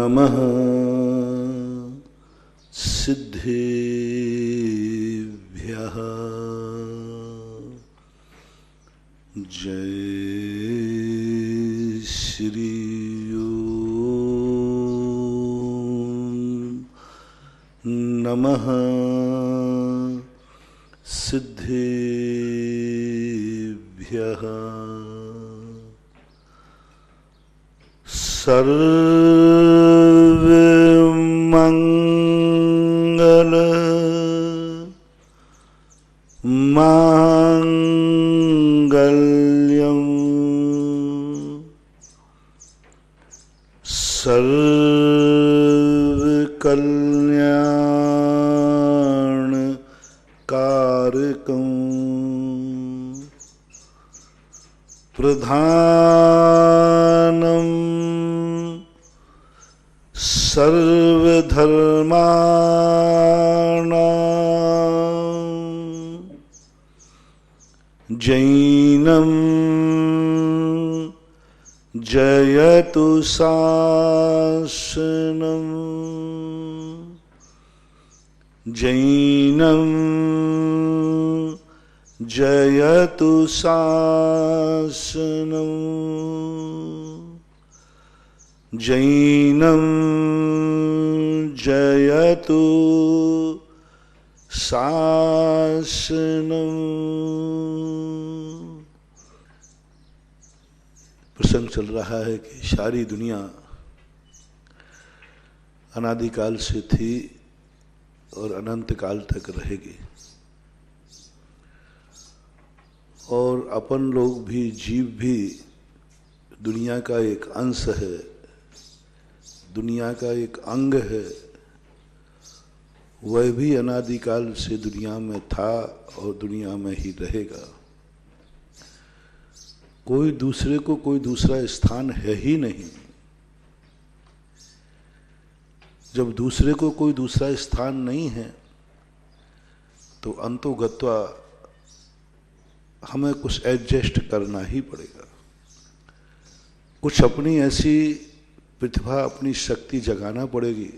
नमः सिद्धेभ्यः। जय श्री ओम। नमः सिद्धेभ्यः। सर्वमंगल मांगल्यं सर्वकल्याणकारकं प्रधानं सर्वधर्माणां जैनं जयतु शासनं। जैनं जयतु शासनं। जैनं जयतु शासनं। प्रसंग चल रहा है कि सारी दुनिया अनादिकाल से थी और अनंत काल तक रहेगी, और अपन लोग भी, जीव भी दुनिया का एक अंश है, दुनिया का एक अंग है। वह भी अनादिकाल से दुनिया में था और दुनिया में ही रहेगा। कोई दूसरे को कोई दूसरा स्थान है ही नहीं। जब दूसरे को कोई दूसरा स्थान नहीं है तो अंतोगत्वा हमें कुछ एडजस्ट करना ही पड़ेगा। कुछ अपनी ऐसी प्रतिभा, अपनी शक्ति जगाना पड़ेगी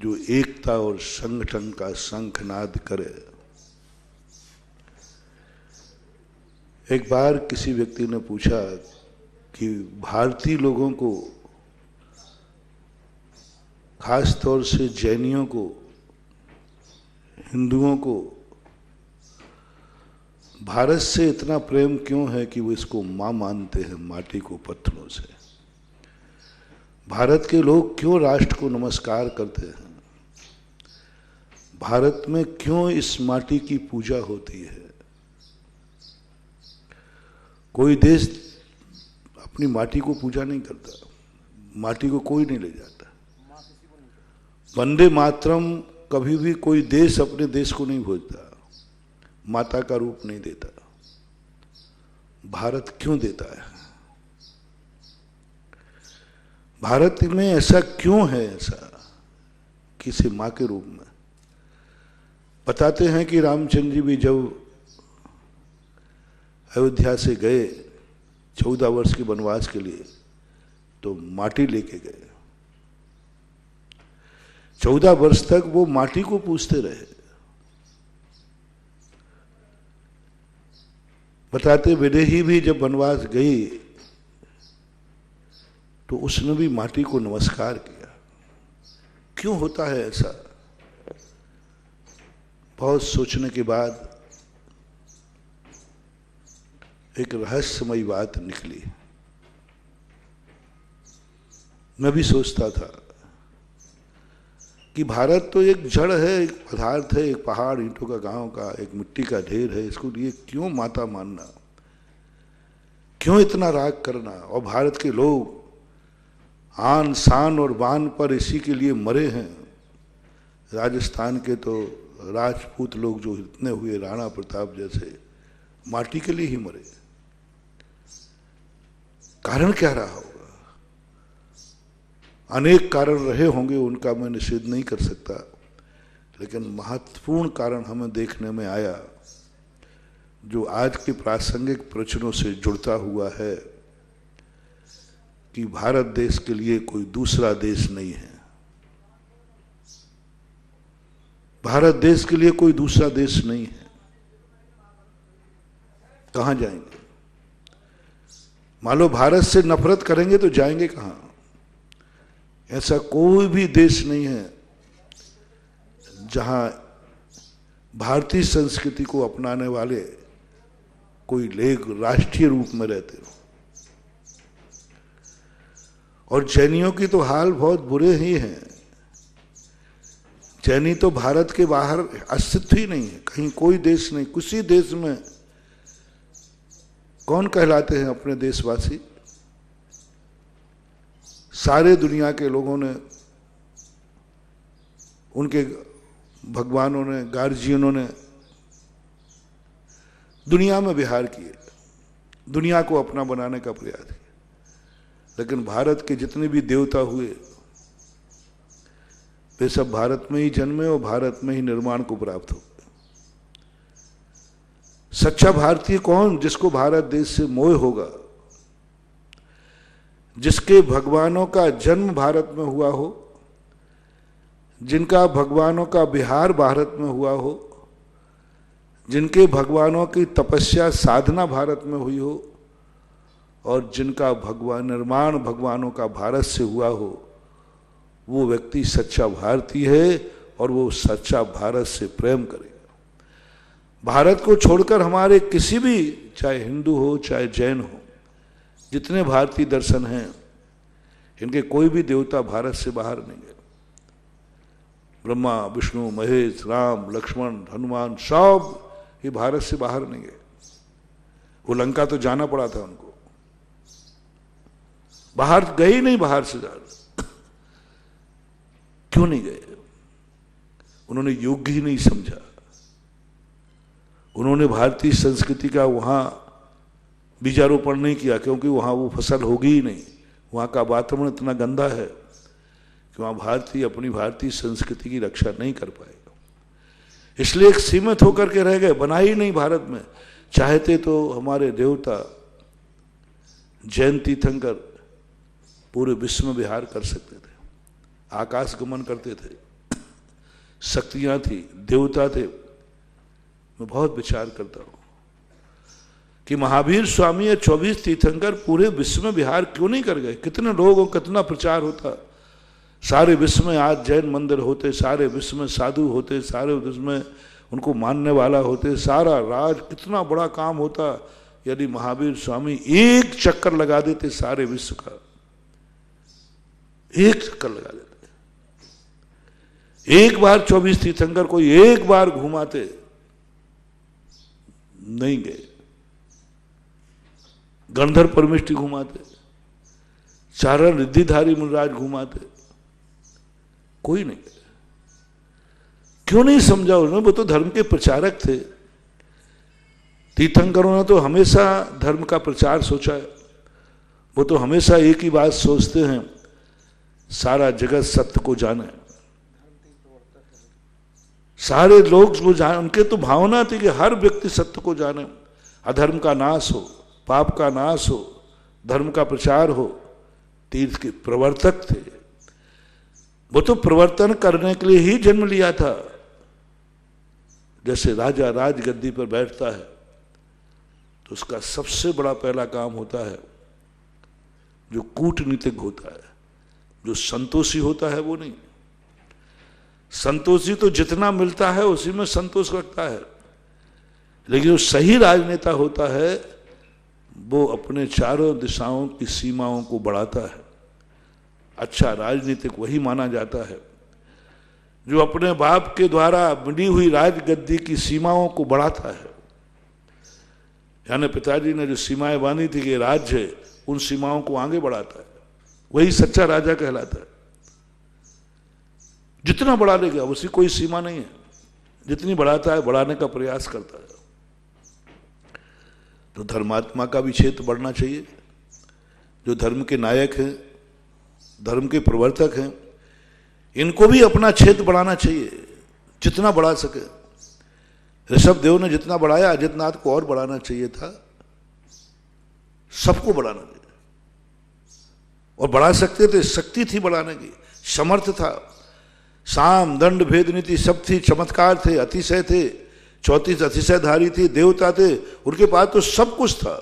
जो एकता और संगठन का शंखनाद करे। एक बार किसी व्यक्ति ने पूछा कि भारतीय लोगों को, खास तौर से जैनियों को, हिंदुओं को भारत से इतना प्रेम क्यों है कि वो इसको मां मानते हैं, माटी को पत्थरों से। भारत के लोग क्यों राष्ट्र को नमस्कार करते हैं, भारत में क्यों इस माटी की पूजा होती है। कोई देश अपनी माटी को पूजा नहीं करता, माटी को कोई नहीं ले जाता। वंदे मातरम कभी भी कोई देश अपने देश को नहीं भूलता, माता का रूप नहीं देता। भारत क्यों देता है? भारत में ऐसा क्यों है, ऐसा किसी मां के रूप में? बताते हैं कि रामचंद्र जी भी जब अयोध्या से गए 14 वर्ष के वनवास के लिए, तो माटी लेके गए। 14 वर्ष तक वो माटी को पूजते रहे। बताते विदेही भी जब वनवास गई तो उसने भी माटी को नमस्कार किया। क्यों होता है ऐसा? बहुत सोचने के बाद एक रहस्यमयी बात निकली। मैं भी सोचता था कि भारत तो एक जड़ है, एक पदार्थ है, एक पहाड़, ईंटों का गांव का, एक मिट्टी का ढेर है। इसको लिए क्यों माता मानना, क्यों इतना राग करना? और भारत के लोग आन शान और बान पर इसी के लिए मरे हैं। राजस्थान के तो राजपूत लोग जो इतने हुए, राणा प्रताप जैसे, माटी के लिए ही मरे। कारण क्या रहा होगा? अनेक कारण रहे होंगे, उनका मैं निषेध नहीं कर सकता, लेकिन महत्वपूर्ण कारण हमें देखने में आया जो आज के प्रासंगिक प्रश्नों से जुड़ता हुआ है कि भारत देश के लिए कोई दूसरा देश नहीं है। भारत देश के लिए कोई दूसरा देश नहीं है। कहां जाएंगे? मान लो भारत से नफरत करेंगे तो जाएंगे कहां? ऐसा कोई भी देश नहीं है जहां भारतीय संस्कृति को अपनाने वाले कोई लोग राष्ट्रीय रूप में रहते हो। और जैनियों की तो हाल बहुत बुरे ही हैं। जैनी तो भारत के बाहर अस्तित्व ही नहीं है, कहीं कोई देश नहीं। किसी देश में कौन कहलाते हैं अपने देशवासी? सारे दुनिया के लोगों ने, उनके भगवानों ने, गार्जियनों ने दुनिया में विहार किए, दुनिया को अपना बनाने का प्रयास किया, लेकिन भारत के जितने भी देवता हुए वे सब भारत में ही जन्मे और भारत में ही निर्माण को प्राप्त हो। सच्चा भारतीय कौन? जिसको भारत देश से मोह होगा, जिसके भगवानों का जन्म भारत में हुआ हो, जिनका भगवानों का विहार भारत में हुआ हो, जिनके भगवानों की तपस्या साधना भारत में हुई हो, और जिनका भगवान निर्माण भगवानों का भारत से हुआ हो, वो व्यक्ति सच्चा भारतीय है और वो सच्चा भारत से प्रेम करेगा। भारत को छोड़कर हमारे किसी भी, चाहे हिंदू हो चाहे जैन हो, जितने भारतीय दर्शन हैं, इनके कोई भी देवता भारत से बाहर नहीं गए। ब्रह्मा, विष्णु, महेश, राम, लक्ष्मण, हनुमान सब ये भारत से बाहर नहीं गए। वो लंका तो जाना पड़ा था उनको, बाहर गए ही नहीं। बाहर से ज्यादा क्यों नहीं गए? उन्होंने योग्य ही नहीं समझा। उन्होंने भारतीय संस्कृति का वहां बीजारोपण नहीं किया, क्योंकि वहां वो फसल होगी ही नहीं। वहां का वातावरण इतना गंदा है कि वहां भारतीय अपनी भारतीय संस्कृति की रक्षा नहीं कर पाएगा। इसलिए एक सीमित होकर के रह गए, बना ही नहीं भारत में। चाहते तो हमारे देवता जैन तीर्थंकर पूरे विश्व में विहार कर सकते थे, आकाश गमन करते थे, शक्तियां थी, देवता थे। मैं बहुत विचार करता हूं कि महावीर स्वामी या 24 तीर्थंकर पूरे विश्व में विहार क्यों नहीं कर गए? कितने लोगों, कितना प्रचार होता, सारे विश्व में आज जैन मंदिर होते, सारे विश्व में साधु होते, सारे विश्व में उनको मानने वाला होते, सारा राज, कितना बड़ा काम होता यदि महावीर स्वामी एक चक्कर लगा देते सारे विश्व का। एक चक्कर लगा देते, एक बार 24 तीर्थंकर कोई एक बार घुमाते, नहीं गए। गंधर परमिष्टि घुमाते, चारण रिद्धिधारी मुनिराज घुमाते, कोई नहीं गए। क्यों नहीं समझा उन्होंने? वो तो धर्म के प्रचारक थे। तीर्थंकरों ने तो हमेशा धर्म का प्रचार सोचा है। वो तो हमेशा एक ही बात सोचते हैं, सारा जगत सत्य को जाने, सारे लोग वो जाने। उनके तो भावना थी कि हर व्यक्ति सत्य को जाने, अधर्म का नाश हो, पाप का नाश हो, धर्म का प्रचार हो। तीर्थ के प्रवर्तक थे। वो तो प्रवर्तन करने के लिए ही जन्म लिया था। जैसे राजा राजगद्दी पर बैठता है तो उसका सबसे बड़ा पहला काम होता है जो कूटनीतिक होता है, जो संतोषी होता है वो नहीं। संतोषी तो जितना मिलता है उसी में संतोष रखता है, लेकिन जो सही राजनेता होता है वो अपने चारों दिशाओं की सीमाओं को बढ़ाता है। अच्छा राजनीतिक वही माना जाता है जो अपने बाप के द्वारा मिली हुई राजगद्दी की सीमाओं को बढ़ाता है। यानी पिताजी ने जो सीमाएं बांधी थी कि राज्य है, उन सीमाओं को आगे बढ़ाता है, वही सच्चा राजा कहलाता है। जितना बढ़ा लेगा उसी कोई सीमा नहीं है, जितनी बढ़ाता है बढ़ाने का प्रयास करता है। तो धर्मात्मा का भी क्षेत्र बढ़ना चाहिए। जो धर्म के नायक हैं, धर्म के प्रवर्तक हैं, इनको भी अपना क्षेत्र बढ़ाना चाहिए, जितना बढ़ा सके। ऋषभ देव ने जितना बढ़ाया, अजितनाथ को और बढ़ाना चाहिए था। सबको बढ़ाना चाहिए। और बढ़ा सकते थे, शक्ति थी बढ़ाने की, समर्थ था। साम दंड भेद नीति सब थी, चमत्कार थे, अतिशय थे, 34 अतिशयधारी थी, देवता थे, उनके पास तो सब कुछ था।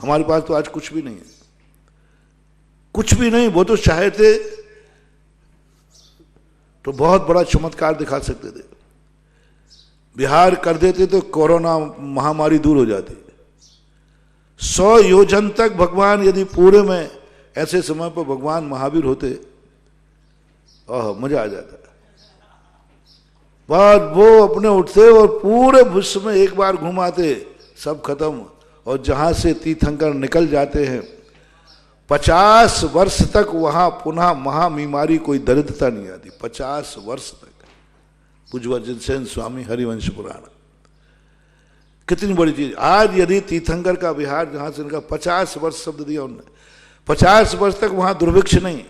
हमारे पास तो आज कुछ भी नहीं है, कुछ भी नहीं। वो तो चाहे थे तो बहुत बड़ा चमत्कार दिखा सकते थे, बिहार कर देते तो कोरोना महामारी दूर हो जाती। 100 योजन तक भगवान यदि पूरे में ऐसे समय पर भगवान महावीर होते, मजा आ जाता। बाद वो अपने उठते और पूरे विश्व में एक बार घुमाते, सब खत्म। और जहां से तीर्थंकर निकल जाते हैं 50 वर्ष तक वहां पुनः महाबीमारी, कोई दरिद्रता नहीं आती। 50 वर्ष तक। पूज्य सेन स्वामी हरिवंश पुराण, कितनी बड़ी चीज। आज यदि तीर्थंकर का विहार जहां से इनका 50 वर्ष शब्द दिया उन्होंने, 50 वर्ष तक वहां दुर्भिक्ष नहीं,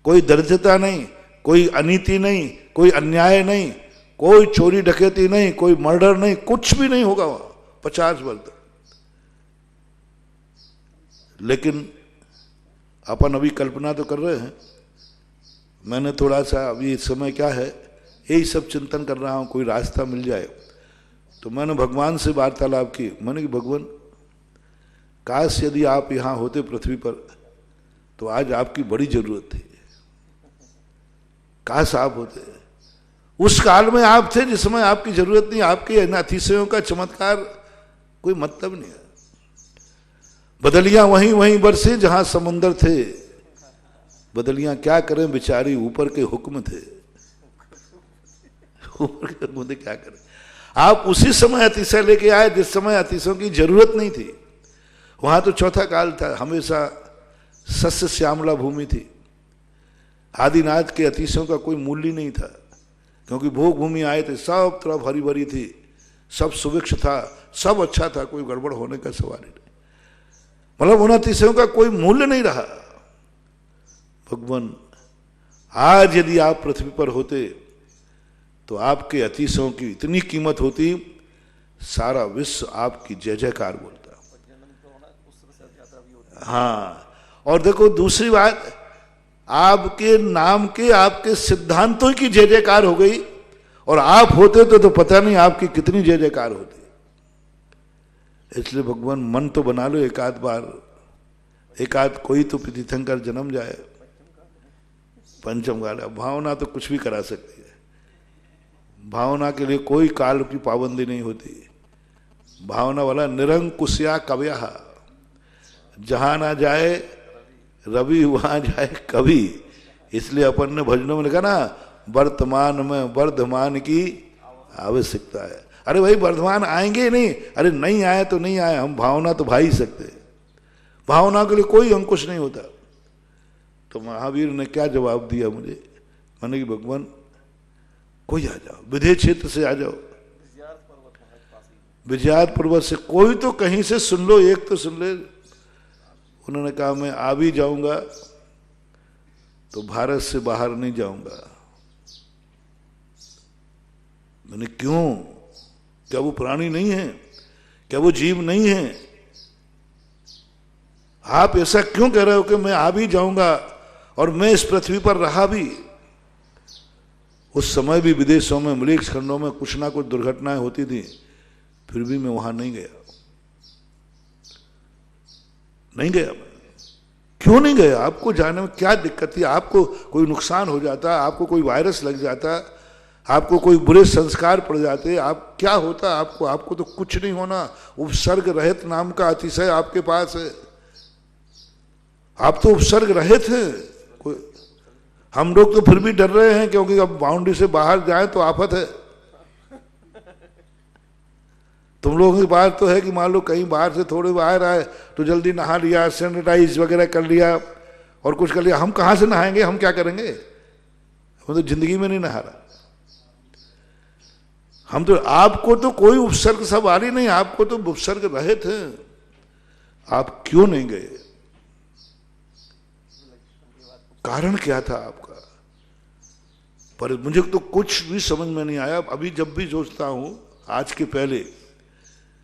कोई दरिद्रता नहीं, कोई अनीति नहीं, कोई अन्याय नहीं, कोई चोरी डकैती नहीं, कोई मर्डर नहीं, कुछ भी नहीं होगा वहां 50 वर्ष तक। लेकिन अपन अभी कल्पना तो कर रहे हैं। मैंने थोड़ा सा अभी इस समय क्या है, यही सब चिंतन कर रहा हूं, कोई रास्ता मिल जाए। तो मैंने भगवान से वार्तालाप की। मैंने कि भगवान, काश यदि आप यहां होते पृथ्वी पर तो आज आपकी बड़ी जरूरत थी। काश आप होते। उस काल में आप थे जिस समय आपकी जरूरत नहीं। आपके अतिशयों का चमत्कार कोई मतलब नहीं है। बदलियां वहीं वहीं बरसे जहां समुंदर थे। बदलियां क्या करें बेचारी, ऊपर के हुक्म थे, ऊपर के हुक्म थे, क्या करें। आप उसी समय अतिशय लेके आए जिस समय अतिशयों की जरूरत नहीं थी। वहां तो चौथा काल था, हमेशा सस्य श्यामला भूमि थी। आदिनाथ के अतिशयों का कोई मूल्य नहीं था, क्योंकि भोग भूमि आए थे, सब तरफ हरी भरी थी, सब सुभिक्ष था, सब अच्छा था, कोई गड़बड़ होने का सवाल ही नहीं। मतलब उन अतिशयों का कोई मूल्य नहीं रहा। भगवान, आज यदि आप पृथ्वी पर होते तो आपके अतिशयों की इतनी कीमत होती, सारा विश्व आपकी जय जयकार बोलता। हाँ, और देखो दूसरी बात, आपके नाम के, आपके सिद्धांतों की जय जयकार हो गई। और आप होते तो पता नहीं आपकी कितनी जय जयकार होती। इसलिए भगवान, मन तो बना लो एक आध बार, एक आध कोई तो तीर्थंकर जन्म जाए। पंचम काल, भावना तो कुछ भी करा सकती है। भावना के लिए कोई काल की पाबंदी नहीं होती। भावना वाला निरंकुशया कव्या, जहां ना जाए रवि वहां जाए कवि। इसलिए अपन ने भजनों में लिखा ना, वर्तमान में वर्धमान की आवश्यकता है। अरे भाई, वर्धमान आएंगे ही नहीं। अरे नहीं आए तो नहीं आए, हम भावना तो भा ही सकते। भावना के लिए कोई अंकुश नहीं होता। तो महावीर ने क्या जवाब दिया मुझे, मैंने कि भगवान कोई आ जाओ, विधेय क्षेत्र से आ जाओ, विजयात पर्वत से, कोई तो कहीं से सुन लो, एक तो सुन ले। उन्होंने कहा मैं आ भी जाऊंगा तो भारत से बाहर नहीं जाऊंगा। मैंने क्यों? क्या वो प्राणी नहीं है? क्या वो जीव नहीं है? आप ऐसा क्यों कह रहे हो कि मैं आ भी जाऊंगा और मैं इस पृथ्वी पर रहा भी? उस समय भी विदेशों में, मलेक्ष खंडों में कुछ ना कुछ दुर्घटनाएं होती थी, फिर भी मैं वहां नहीं गया। नहीं गया मैं। क्यों नहीं गया? आपको जाने में क्या दिक्कत थी? आपको कोई नुकसान हो जाता, आपको कोई वायरस लग जाता, आपको कोई बुरे संस्कार पड़ जाते, आप क्या होता आपको? आपको तो कुछ नहीं होना। उपसर्ग रहित नाम का अतिशय आपके पास है। आप तो उपसर्ग रहित हैं। हम लोग तो फिर भी डर रहे हैं, क्योंकि अब बाउंड्री से बाहर जाए तो आफत है। तुम लोगों की बात तो है कि मान लो कहीं बाहर से थोड़े बाहर आए तो जल्दी नहा लिया, सैनिटाइज वगैरह कर लिया और कुछ कर लिया। हम कहाँ से नहाएंगे? हम क्या करेंगे? हम तो जिंदगी में नहीं नहा रहा। हम तो, आपको तो कोई उपसर्ग सवाल ही नहीं, आपको तो उपसर्ग रहित हैं। आप क्यों नहीं गए? कारण क्या था आपका? पर मुझे तो कुछ भी समझ में नहीं आया। अभी जब भी सोचता हूं, आज के पहले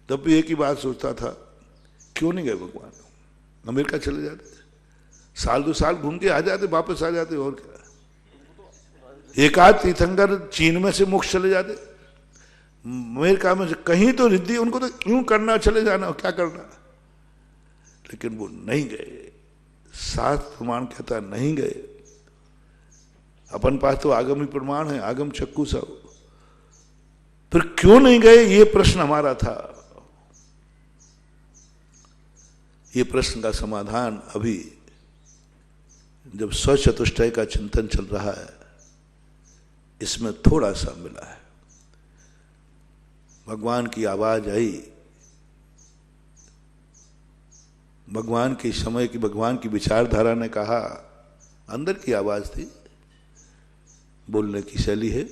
तब भी एक ही बात सोचता था, क्यों नहीं गए भगवान? अमेरिका चले जाते, साल 2 साल घूम के आ जाते, वापस आ जाते, और क्या। एक आध तीर्थंकर चीन में से मोक्ष चले जाते, अमेरिका में से कहीं तो रिद्धि, उनको तो क्यों करना, चले जाना, क्या करना, लेकिन वो नहीं गए। शास्त्र प्रमाण कहता नहीं गए। अपन पास तो आगमी प्रमाण है, आगम चक्कू सब। फिर क्यों नहीं गए, ये प्रश्न हमारा था। ये प्रश्न का समाधान अभी जब स्वचतुष्टय का चिंतन चल रहा है, इसमें थोड़ा सा मिला है। भगवान की आवाज आई, भगवान के समय की, भगवान की विचारधारा ने कहा, अंदर की आवाज थी, बोलने की शैली है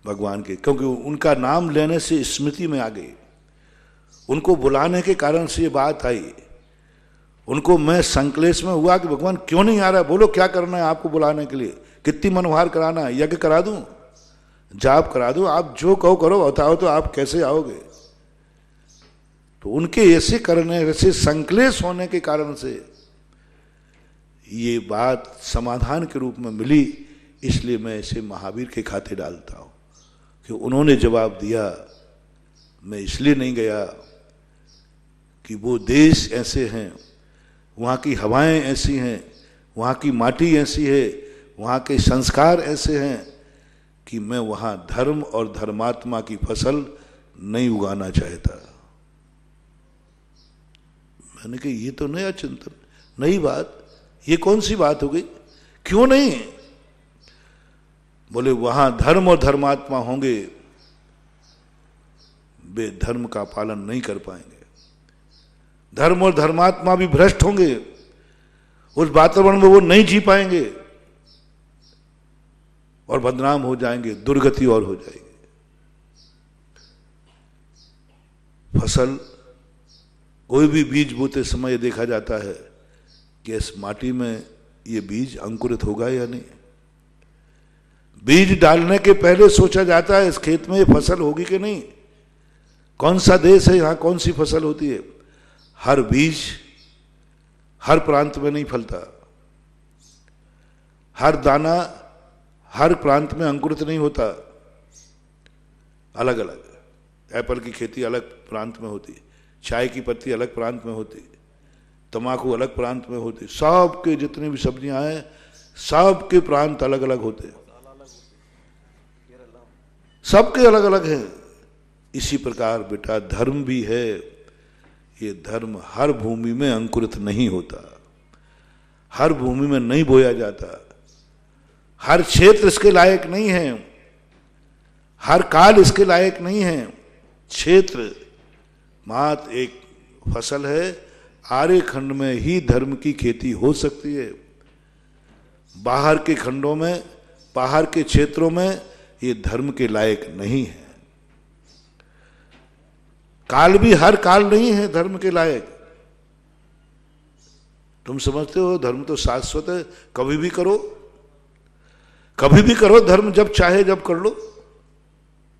भगवान के, क्योंकि उनका नाम लेने से स्मृति में आ गई, उनको बुलाने के कारण से ये बात आई। उनको मैं संकलेश में हुआ कि भगवान क्यों नहीं आ रहा, बोलो क्या करना है आपको बुलाने के लिए, कितनी मनोहार कराना है, यज्ञ करा दूं, जाप करा दूं, आप जो कहो करो, बताओ तो आप कैसे आओगे। तो उनके ऐसे करने, ऐसे संकलेश होने के कारण से ये बात समाधान के रूप में मिली। इसलिए मैं इसे महावीर के खाते डालता हूं कि उन्होंने जवाब दिया। मैं इसलिए नहीं गया कि वो देश ऐसे हैं, वहाँ की हवाएं ऐसी हैं, वहाँ की माटी ऐसी है, वहाँ के संस्कार ऐसे हैं कि मैं वहाँ धर्म और धर्मात्मा की फसल नहीं उगाना चाहता। मैंने कहा ये तो नया चिंतन, नई बात, ये कौन सी बात हो गई, क्यों नहीं। बोले वहाँ धर्म और धर्मात्मा होंगे, वे धर्म का पालन नहीं कर पाएंगे, धर्म और धर्मात्मा भी भ्रष्ट होंगे, उस वातावरण में वो नहीं जी पाएंगे और बदनाम हो जाएंगे, दुर्गति और हो जाएगी। फसल, कोई भी बीज बोते समय देखा जाता है कि इस माटी में ये बीज अंकुरित होगा या नहीं। बीज डालने के पहले सोचा जाता है इस खेत में ये फसल होगी कि नहीं, कौन सा देश है, यहां कौन सी फसल होती है। हर बीज हर प्रांत में नहीं फलता, हर दाना हर प्रांत में अंकुरित नहीं होता, अलग अलग। एप्पल की खेती अलग प्रांत में होती, चाय की पत्ती अलग प्रांत में होती, तंबाकू अलग प्रांत में होती, सबके जितने भी सब्जियां हैं सबके प्रांत अलग अलग होते, सबके अलग अलग हैं। इसी प्रकार बेटा धर्म भी है, ये धर्म हर भूमि में अंकुरित नहीं होता, हर भूमि में नहीं बोया जाता, हर क्षेत्र इसके लायक नहीं है, हर काल इसके लायक नहीं है। क्षेत्र मात्र एक फसल है, आर्य खंड में ही धर्म की खेती हो सकती है, बाहर के खंडों में, बाहर के क्षेत्रों में ये धर्म के लायक नहीं है। काल भी हर काल नहीं है धर्म के लायक। तुम समझते हो धर्म तो शाश्वत है, कभी भी करो, कभी भी करो धर्म, जब चाहे जब कर लो।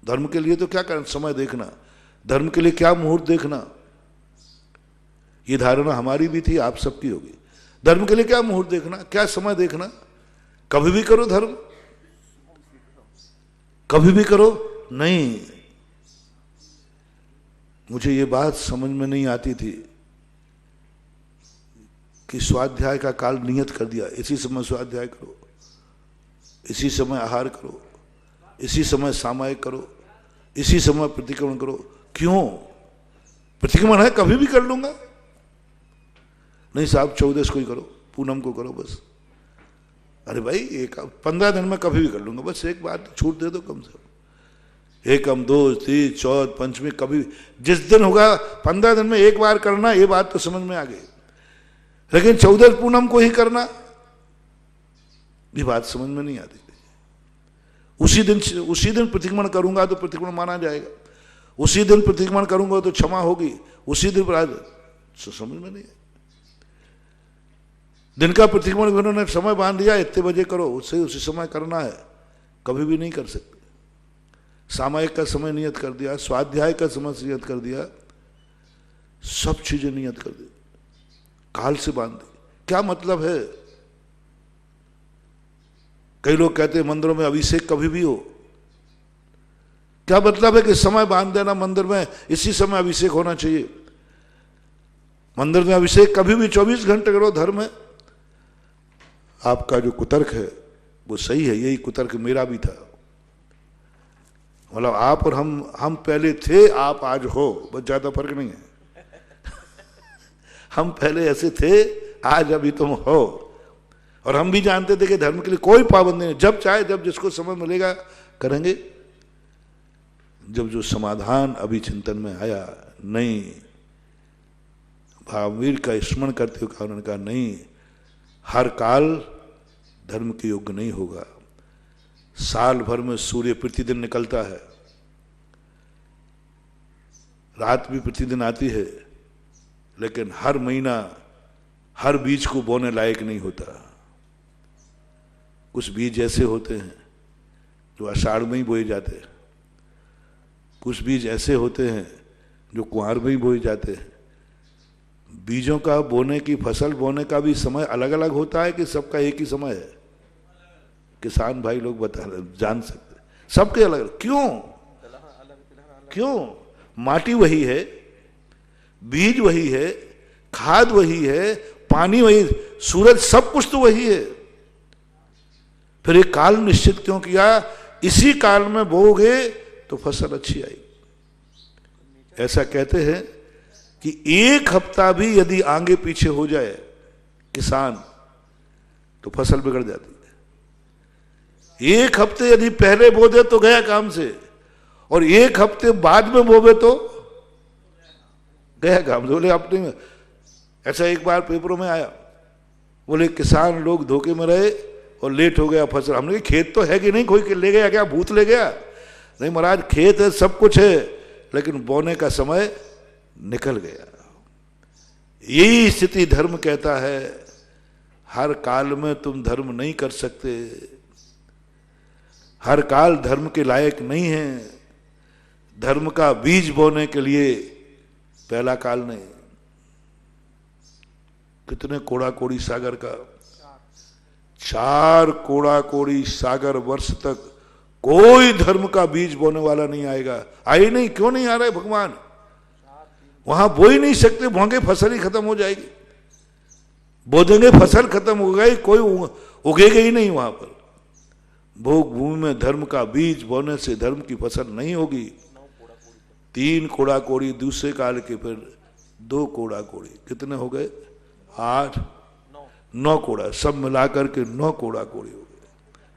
धर्म के लिए तो क्या करना, समय देखना, धर्म के लिए क्या मुहूर्त देखना, ये धारणा हमारी भी थी, आप सबकी होगी। धर्म के लिए क्या मुहूर्त देखना, क्या समय देखना, कभी भी करो धर्म, कभी भी करो। नहीं, मुझे ये बात समझ में नहीं आती थी कि स्वाध्याय का काल नियत कर दिया, इसी समय स्वाध्याय करो, इसी समय आहार करो, इसी समय सामायिक करो, इसी समय प्रतिक्रमण करो। क्यों? प्रतिक्रमण है, कभी भी कर लूंगा। नहीं साहब 14 को ही करो, पूनम को करो बस। अरे भाई 15 दिन में कभी भी कर लूंगा, बस एक बात छूट दे दो कम से कम। एकम, दो, तीज, चौथ, पंचमी, कभी जिस दिन होगा 15 दिन में एक बार करना, ये बात तो समझ में आ गई। लेकिन 14 पूनम को ही करना, ये बात समझ में नहीं आती। उसी दिन प्रतिक्रमण करूंगा तो प्रतिक्रमण माना जाएगा, उसी दिन प्रतिक्रमण करूंगा तो क्षमा होगी, उसी दिन समझ में नहीं। दिन का प्रतिक्रमण उन्होंने समय बांध दिया, इतने बजे करो, उससे उसी समय करना है, कभी भी नहीं कर सकते। सामायिक का समय नियत कर दिया, स्वाध्याय का समय नियत कर दिया, सब चीजें नियत कर दी, काल से बांध दी। क्या मतलब है? कई लोग कहते हैं मंदिरों में अभिषेक कभी भी हो। क्या मतलब है कि समय बांध देना मंदिर में, इसी समय अभिषेक होना चाहिए? मंदिर में अभिषेक कभी भी 24 घंटे करो, धर्म है। आपका जो कुतर्क है वो सही है, यही कुतर्क मेरा भी था। मतलब आप और हम पहले थे, आप आज हो, बस ज्यादा फर्क नहीं है। हम पहले ऐसे थे, आज अभी तुम हो। और हम भी जानते थे कि धर्म के लिए कोई पाबंदी नहीं, जब चाहे जब जिसको समय मिलेगा करेंगे। जब जो समाधान अभी चिंतन में आया, नहीं, महावीर का स्मरण करते हुए उन्होंने कहा नहीं, हर काल धर्म के योग्य नहीं होगा। साल भर में सूर्य प्रतिदिन निकलता है, रात भी प्रतिदिन आती है, लेकिन हर महीना हर बीज को बोने लायक नहीं होता। कुछ बीज ऐसे होते हैं जो आषाढ़ में ही बोए जाते हैं, कुछ बीज ऐसे होते हैं जो कुंवार में ही बोए जाते हैं। बीजों का बोने की, फसल बोने का भी समय अलग अलग होता है कि सबका एक ही समय है? किसान भाई लोग जान सकते हैं, सबके अलग अलग। क्यों? माटी वही है, बीज वही है, खाद वही है, पानी वही, सूरज, सब कुछ तो वही है। फिर एक काल निश्चित क्यों किया? इसी काल में बोओगे तो फसल अच्छी आएगी। ऐसा कहते हैं कि एक हफ्ता भी यदि आगे पीछे हो जाए किसान तो फसल बिगड़ जाती है। एक हफ्ते यदि पहले बो दे तो गया काम से, और एक हफ्ते बाद में बोवे तो गया काम से। बोले अपने में ऐसा एक बार पेपरों में आया, बोले किसान लोग धोखे में रहे और लेट हो गया फसल। हमने कहा खेत तो है कि नहीं, कोई ले गया क्या, भूत ले गया? नहीं महाराज, खेत है, सब कुछ है, लेकिन बोने का समय निकल गया। यही स्थिति धर्म कहता है, हर काल में तुम धर्म नहीं कर सकते, हर काल धर्म के लायक नहीं है। धर्म का बीज बोने के लिए पहला काल नहीं। कितने कोड़ा कोड़ी सागर का? 4 कोड़ा कोड़ी सागर वर्ष तक कोई धर्म का बीज बोने वाला नहीं आएगा। आई नहीं, क्यों नहीं आ रहा है भगवान? वहां बो ही नहीं सकते, वहां की फसल ही खत्म हो जाएगी। बो देंगे, फसल खत्म हो गई, कोई उगेगा ही नहीं वहां पर। भोग भूमि में धर्म का बीज बोने से धर्म की फसल नहीं होगी। 3 कोड़ा कोड़ी दूसरे काल के, फिर 2 कोड़ा कोड़ी, कितने हो गए? 8, 9 कोड़ा, सब मिलाकर के 9 कोड़ा कोड़ी हो गए।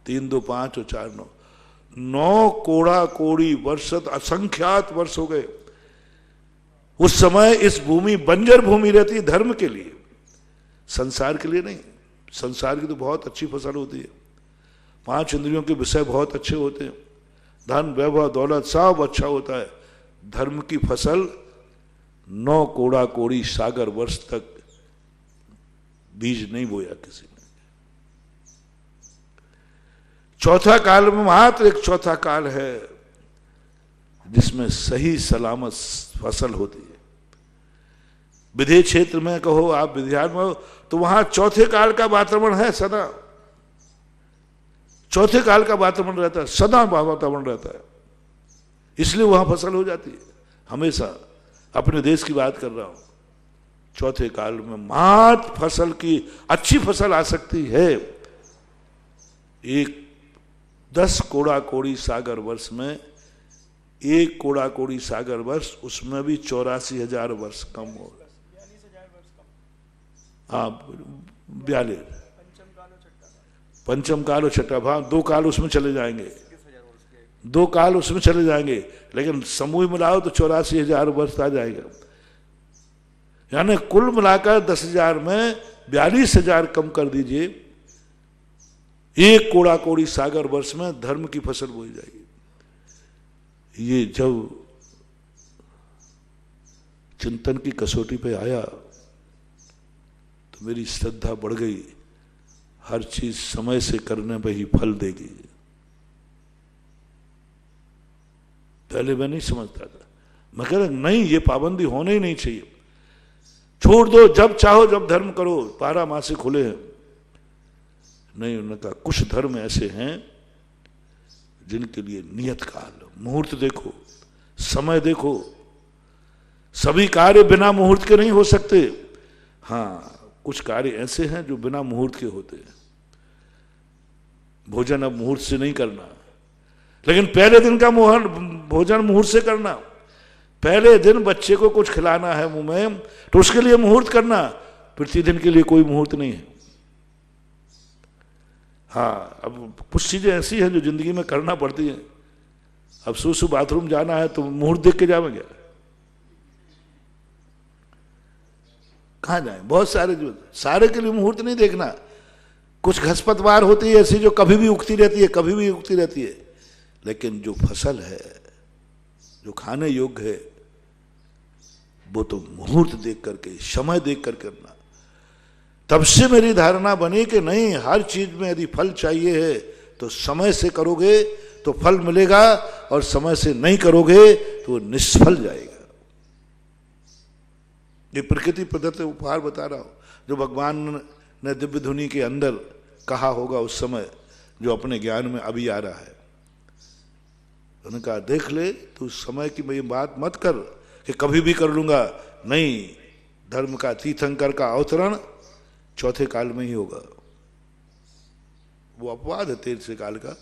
3, 2, 5 और 4, 9, 9 कोड़ा कोड़ी वर्ष, असंख्यात वर्ष हो गए। उस समय इस भूमि बंजर भूमि रहती है धर्म के लिए, संसार के लिए नहीं। संसार की तो बहुत अच्छी फसल होती है, 5 इंद्रियों के विषय बहुत अच्छे होते हैं, धन वैभव दौलत सब अच्छा होता है। धर्म की फसल 9 कोड़ा कोड़ी सागर वर्ष तक बीज नहीं बोया किसी ने। चौथा काल में मात्र एक चौथा काल है जिसमें सही सलामत फसल होती है। विदेश क्षेत्र में कहो, आप विद्यान में हो, तो वहां चौथे काल का वातावरण है सदा। चौथे काल का वातावरण रहता है, सदा वातावरण रहता है, इसलिए वहां फसल हो जाती है हमेशा। अपने देश की बात कर रहा हूं, चौथे काल में मात्र फसल की अच्छी फसल आ सकती है। एक 10 कोड़ा कोड़ी सागर वर्ष में, 1 कोड़ा कोड़ी सागर वर्ष, उसमें भी 84,000 वर्ष कम हो। हाँ, 42, पंचम काल और छठा भाव, 2 काल उसमें चले जाएंगे, 2 काल उसमें चले जाएंगे, लेकिन समूह मिलाओ तो 84,000 वर्ष आ जाएगा। यानी कुल मिलाकर 10,000 में 42,000 कम कर दीजिए, 1 कोड़ा कोड़ी सागर वर्ष में धर्म की फसल बोई जाएगी। ये जब चिंतन की कसौटी पे आया तो मेरी श्रद्धा बढ़ गई, हर चीज समय से करने पे ही फल देगी। पहले मैं नहीं समझता था, मैं कह रहा नहीं, ये पाबंदी होना ही नहीं चाहिए। छोड़ दो, जब चाहो जब धर्म करो, 12 मासे खुले हैं। नहीं, उन्होंने कहा कुछ धर्म ऐसे हैं जिनके लिए नियत काल, मुहूर्त देखो, समय देखो। सभी कार्य बिना मुहूर्त के नहीं हो सकते। हाँ, कुछ कार्य ऐसे हैं जो बिना मुहूर्त के होते हैं। भोजन अब मुहूर्त से नहीं करना, लेकिन पहले दिन का भोजन मुहूर्त से करना। पहले दिन बच्चे को कुछ खिलाना है मुंह में, तो उसके लिए मुहूर्त करना। प्रतिदिन के लिए कोई मुहूर्त नहीं है। हाँ, अब कुछ चीजें ऐसी हैं जो जिंदगी में करना पड़ती हैं। अब सुसु बाथरूम जाना है तो मुहूर्त देख के जाएंगे, कहाँ जाए? बहुत सारे जो सारे के लिए मुहूर्त नहीं देखना। कुछ घसपतवार होती है ऐसी जो कभी भी उगती रहती है, कभी भी उगती रहती है। लेकिन जो फसल है, जो खाने योग्य है, वो तो मुहूर्त देख करके, समय देख कर करना। तब से मेरी धारणा बनी कि नहीं, हर चीज में यदि फल चाहिए है तो समय से करोगे तो फल मिलेगा, और समय से नहीं करोगे तो निष्फल जाएगा। ये प्रकृति प्रदत्त उपहार बता रहा हूं, जो भगवान ने दिव्य धुनी के अंदर कहा होगा उस समय, जो अपने ज्ञान में अभी आ रहा है। उन्होंने कहा देख ले, तू समय की मैं बात मत कर कि कभी भी कर लूंगा। नहीं, धर्म का तीर्थंकर का अवतरण चौथे काल में ही होगा। वो अपवाद है 13 काल का,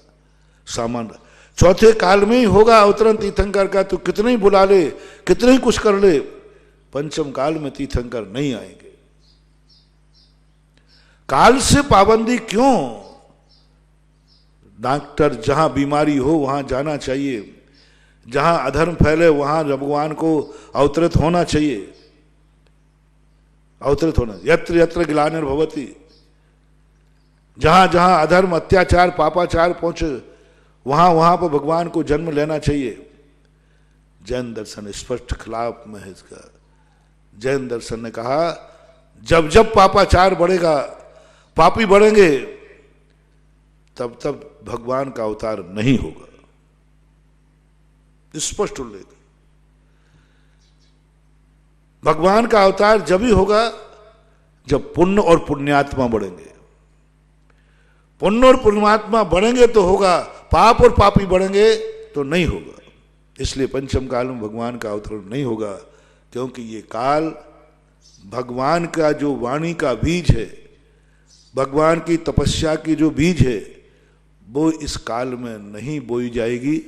सामान्य चौथे काल में ही होगा अवतरण तीर्थंकर का। तो कितने ही बुला ले, कितने ही कुछ कर ले, पंचम काल में तीर्थंकर नहीं आएंगे। काल से पाबंदी क्यों? डॉक्टर जहां बीमारी हो वहां जाना चाहिए, जहां अधर्म फैले वहां भगवान को अवतरित होना चाहिए। अवतरित होना, यत्र यत्र ग्लानिर्भवति, जहां जहां अधर्म, अत्याचार, पापाचार पहुंचे वहां वहां पर भगवान को जन्म लेना चाहिए। जैन दर्शन स्पष्ट खिलाफ में है इसका। जैन दर्शन ने कहा जब जब पापाचार बढ़ेगा, पापी बढ़ेंगे, तब तब भगवान का अवतार नहीं होगा। स्पष्ट उल्लेख। भगवान का अवतार जब ही होगा जब पुण्य और पुण्यात्मा बढ़ेंगे। पुण्य और पुण्यात्मा बढ़ेंगे तो होगा, पाप और पापी बढ़ेंगे तो नहीं होगा। इसलिए पंचम काल में भगवान का अवतरण नहीं होगा, क्योंकि ये काल भगवान का जो वाणी का बीज है, भगवान की तपस्या की जो बीज है, वो इस काल में नहीं बोई जाएगी।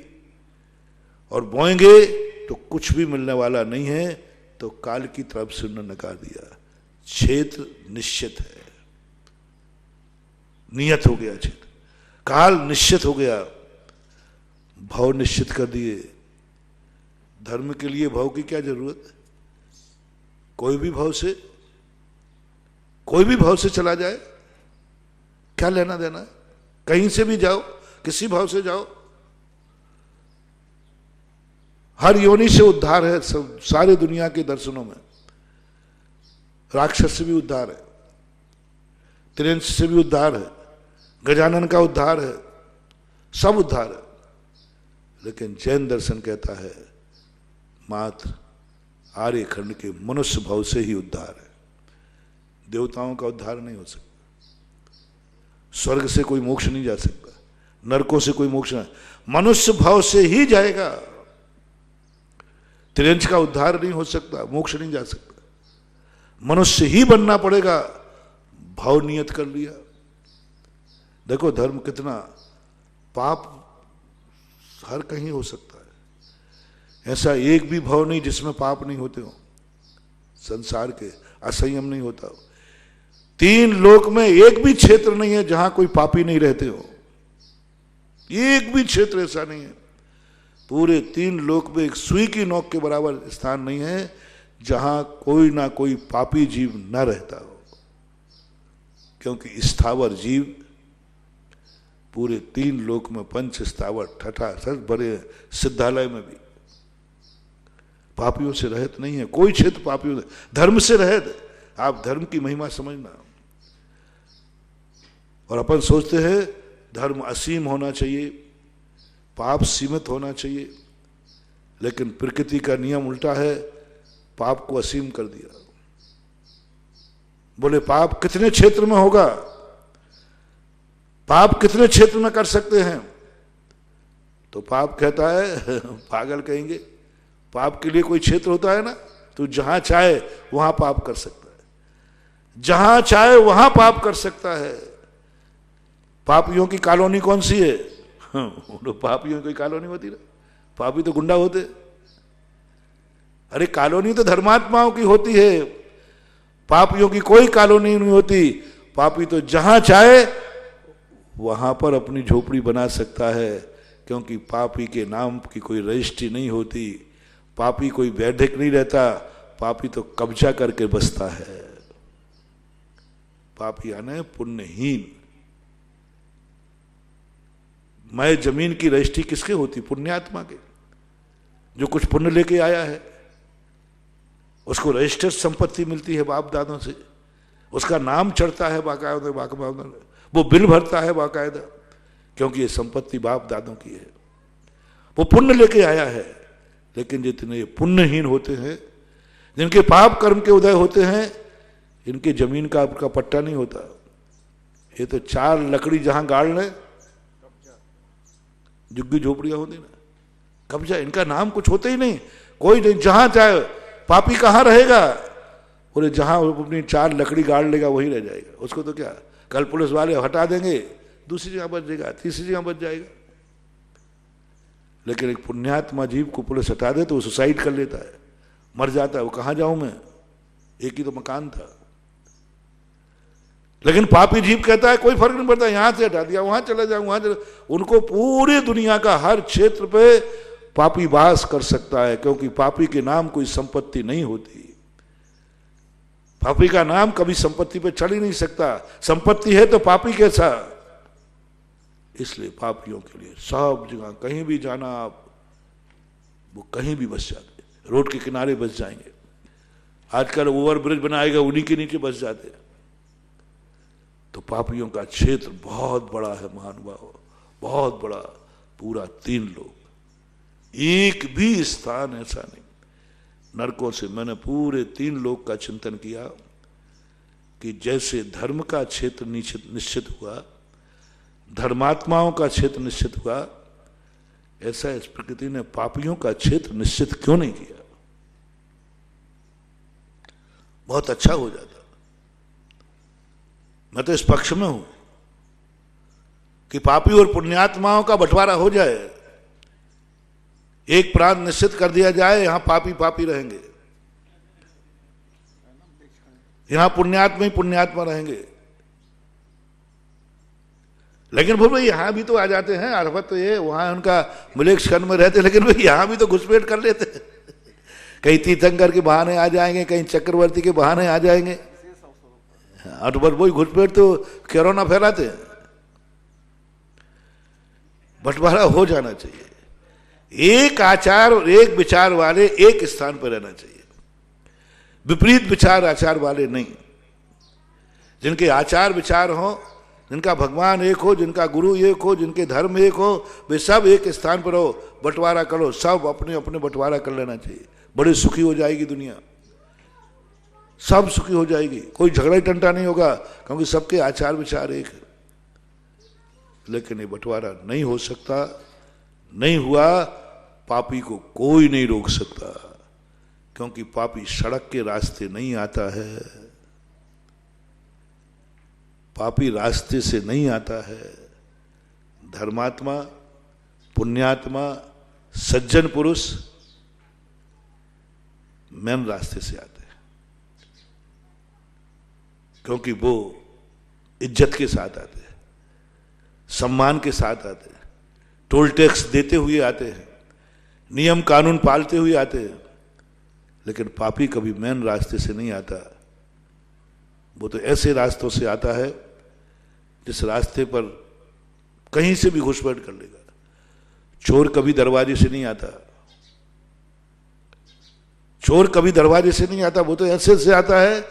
और बोएंगे तो कुछ भी मिलने वाला नहीं है। तो काल की तरफ से उन्होंने नकार दिया। क्षेत्र निश्चित है, नियत हो गया क्षेत्र, काल निश्चित हो गया, भाव निश्चित कर दिए। धर्म के लिए भाव की क्या जरूरत? कोई भी भाव से, कोई भी भाव से चला जाए, क्या लेना देना? कहीं से भी जाओ, किसी भाव से जाओ, हर योनि से उद्धार है। सब सारे दुनिया के दर्शनों में राक्षस से भी उद्धार है, त्रिंश से भी उद्धार है, गजानन का उद्धार है, सब उद्धार है। लेकिन जैन दर्शन कहता है मात्र आर्य खंड के मनुष्य भाव से ही उद्धार है। देवताओं का उद्धार नहीं हो सकता, स्वर्ग से कोई मोक्ष नहीं जा सकता, नरकों से कोई मोक्ष नहीं, मनुष्य भाव से ही जाएगा। त्रिंश का उद्धार नहीं हो सकता, मोक्ष नहीं जा सकता, मनुष्य ही बनना पड़ेगा। भाव नियत कर लिया। देखो धर्म कितना, पाप हर कहीं हो सकता है, ऐसा एक भी भाव नहीं जिसमें पाप नहीं होते हो। संसार के असंयम नहीं होता हो। 3 लोक में एक भी क्षेत्र नहीं है जहां कोई पापी नहीं रहते हो। एक भी क्षेत्र ऐसा नहीं है। पूरे 3 लोक में एक सुई की नोक के बराबर स्थान नहीं है जहां कोई ना कोई पापी जीव न रहता हो। क्योंकि स्थावर जीव पूरे 3 लोक में, पंच स्थावर ठठा सच बड़े सिद्धालय में भी पापियों से रहित नहीं है। कोई क्षेत्र पापियों से, धर्म से रहित। आप धर्म की महिमा समझना। और अपन सोचते हैं धर्म असीम होना चाहिए, पाप सीमित होना चाहिए, लेकिन प्रकृति का नियम उल्टा है, पाप को असीम कर दिया। बोले पाप कितने क्षेत्र में होगा, पाप कितने क्षेत्र में कर सकते हैं? तो पाप कहता है पागल कहेंगे, पाप के लिए कोई क्षेत्र होता है ना? तो जहां चाहे वहां पाप कर सकता है, जहां चाहे वहां पाप कर सकता है। पापियों की कॉलोनी कौन सी है? पापियों की कोई कॉलोनी होती ना, पापी तो गुंडा होते। अरे कॉलोनी तो धर्मात्माओं की होती है, पापियों की कोई कॉलोनी नहीं होती। पापी तो जहां चाहे वहां पर अपनी झोपड़ी बना सकता है, क्योंकि पापी के नाम की कोई रजिस्ट्री नहीं होती, पापी कोई वैधिक नहीं रहता, पापी तो कब्जा करके बसता है। पापी यानी पुण्यहीन। मैं जमीन की रजिस्ट्री किसके होती? पुण्यात्मा के, जो कुछ पुण्य लेके आया है, उसको रजिस्टर्ड संपत्ति मिलती है बाप दादों से, उसका नाम चढ़ता है बाकायदा, वो बिल भरता है बाकायदा, क्योंकि ये संपत्ति बाप दादों की है, वो पुण्य लेके आया है। लेकिन जितने पुण्यहीन होते हैं, जिनके पाप कर्म के उदय होते हैं, इनके जमीन का आपका पट्टा नहीं होता। ये तो चार लकड़ी जहां गाड़ ले, झुग्गी झोपड़ियां होती ना, कब्जा, इनका नाम कुछ होता ही नहीं, कोई नहीं। जहां चाहे पापी कहां रहेगा? बोले जहां अपनी चार लकड़ी गाड़ लेगा वही रह जाएगा। उसको तो क्या, कल पुलिस वाले हटा देंगे, दूसरी जगह बच जाएगा, तीसरी जगह बच जाएगा। लेकिन एक पुण्यात्मा जीव को पुलिस हटा दे तो वो सुसाइड कर लेता है, मर जाता है। वो कहां जाऊं मैं, एक ही तो मकान था। लेकिन पापी जीव कहता है कोई फर्क नहीं पड़ता, यहां से हटा दिया, वहां चला जाऊं, वहां चला। उनको पूरी दुनिया का हर क्षेत्र पे पापी वास कर सकता है, क्योंकि पापी के नाम कोई संपत्ति नहीं होती। पापी का नाम कभी संपत्ति पे चढ़ ही नहीं सकता। संपत्ति है तो पापी कैसा? इसलिए पापियों के लिए सब जगह कहीं भी जाना आप, वो कहीं भी बस जाते, रोड के किनारे बस जाएंगे। आजकल ओवर ब्रिज बनाएगा, उन्हीं के नीचे बस जाते हैं। तो पापियों का क्षेत्र बहुत बड़ा है महानुभाव, बहुत बड़ा, पूरा 3 लोग, एक भी स्थान ऐसा नहीं। नरकों से मैंने पूरे 3 लोग का चिंतन किया कि जैसे धर्म का क्षेत्र निश्चित हुआ, धर्मात्माओं का क्षेत्र निश्चित हुआ, ऐसा इस प्रकृति ने पापियों का क्षेत्र निश्चित क्यों नहीं किया? बहुत अच्छा हो जाता। मैं तो इस पक्ष में हूं कि पापी और पुण्यात्माओं का बंटवारा हो जाए, एक प्रांत निश्चित कर दिया जाए, यहां पापी पापी रहेंगे, यहां पुण्यात्मा ही पुण्यात्मा रहेंगे। लेकिन बोल भाई यहां भी तो आ जाते हैं, अरबत तो ये वहां उनका मिलेक्स खंड में रहते, लेकिन भाई यहां भी तो घुसपैठ कर लेते हैं। कहीं तीर्थंकर के बहाने आ जाएंगे, कहीं चक्रवर्ती के बहाने आ जाएंगे, और वही घुसपैठ तो कोरोना फैलाते हैं। बंटवारा हो जाना चाहिए, एक आचार और एक विचार वाले एक स्थान पर रहना चाहिए, विपरीत विचार आचार वाले नहीं। जिनके आचार विचार हो, जिनका भगवान एक हो, जिनका गुरु एक हो, जिनके धर्म एक हो, वे सब एक स्थान पर हो, बंटवारा करो, सब अपने अपने बंटवारा कर लेना चाहिए। बड़ी सुखी हो जाएगी दुनिया, सब सुखी हो जाएगी, कोई झगड़ा टंटा नहीं होगा, क्योंकि सबके आचार विचार एक है। लेकिन ये बंटवारा नहीं हो सकता, नहीं हुआ, पापी को कोई नहीं रोक सकता, क्योंकि पापी सड़क के रास्ते नहीं आता है, पापी रास्ते से नहीं आता है। धर्मात्मा, पुण्यात्मा, सज्जन पुरुष मेन रास्ते से आते हैं, क्योंकि वो इज्जत के साथ आते हैं, सम्मान के साथ आते हैं, टोल टैक्स देते हुए आते हैं, नियम कानून पालते हुए आते हैं। लेकिन पापी कभी मेन रास्ते से नहीं आता, वो तो ऐसे रास्तों से आता है जिस रास्ते पर कहीं से भी घुसपैठ कर लेगा। चोर कभी दरवाजे से नहीं आता, चोर कभी दरवाजे से नहीं आता, वो तो ऐसे से आता है,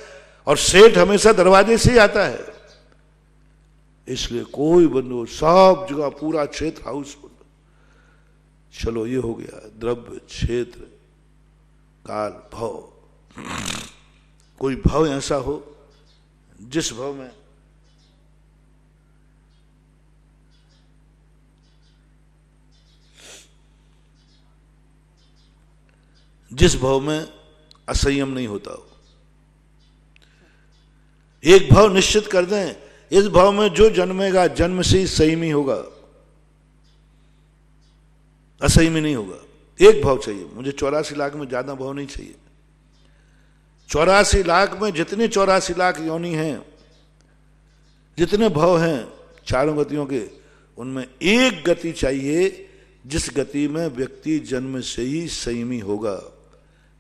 और सेठ हमेशा दरवाजे से ही आता है। इसलिए कोई बंधु, सब जगह पूरा क्षेत्र हाउसफुल। चलो ये हो गया द्रव्य, क्षेत्र, काल, भव। कोई भव ऐसा हो जिस भाव में असंयम नहीं होता हो, एक भाव निश्चित कर दें, इस भाव में जो जन्मेगा जन्म से ही संयमी होगा, असंयमी नहीं होगा। एक भाव चाहिए मुझे, 84 लाख में ज्यादा भाव नहीं चाहिए। 84 लाख में जितने 84 लाख योनि हैं, जितने भाव हैं चारों गतियों के, उनमें एक गति चाहिए जिस गति में व्यक्ति जन्म से ही संयमी होगा,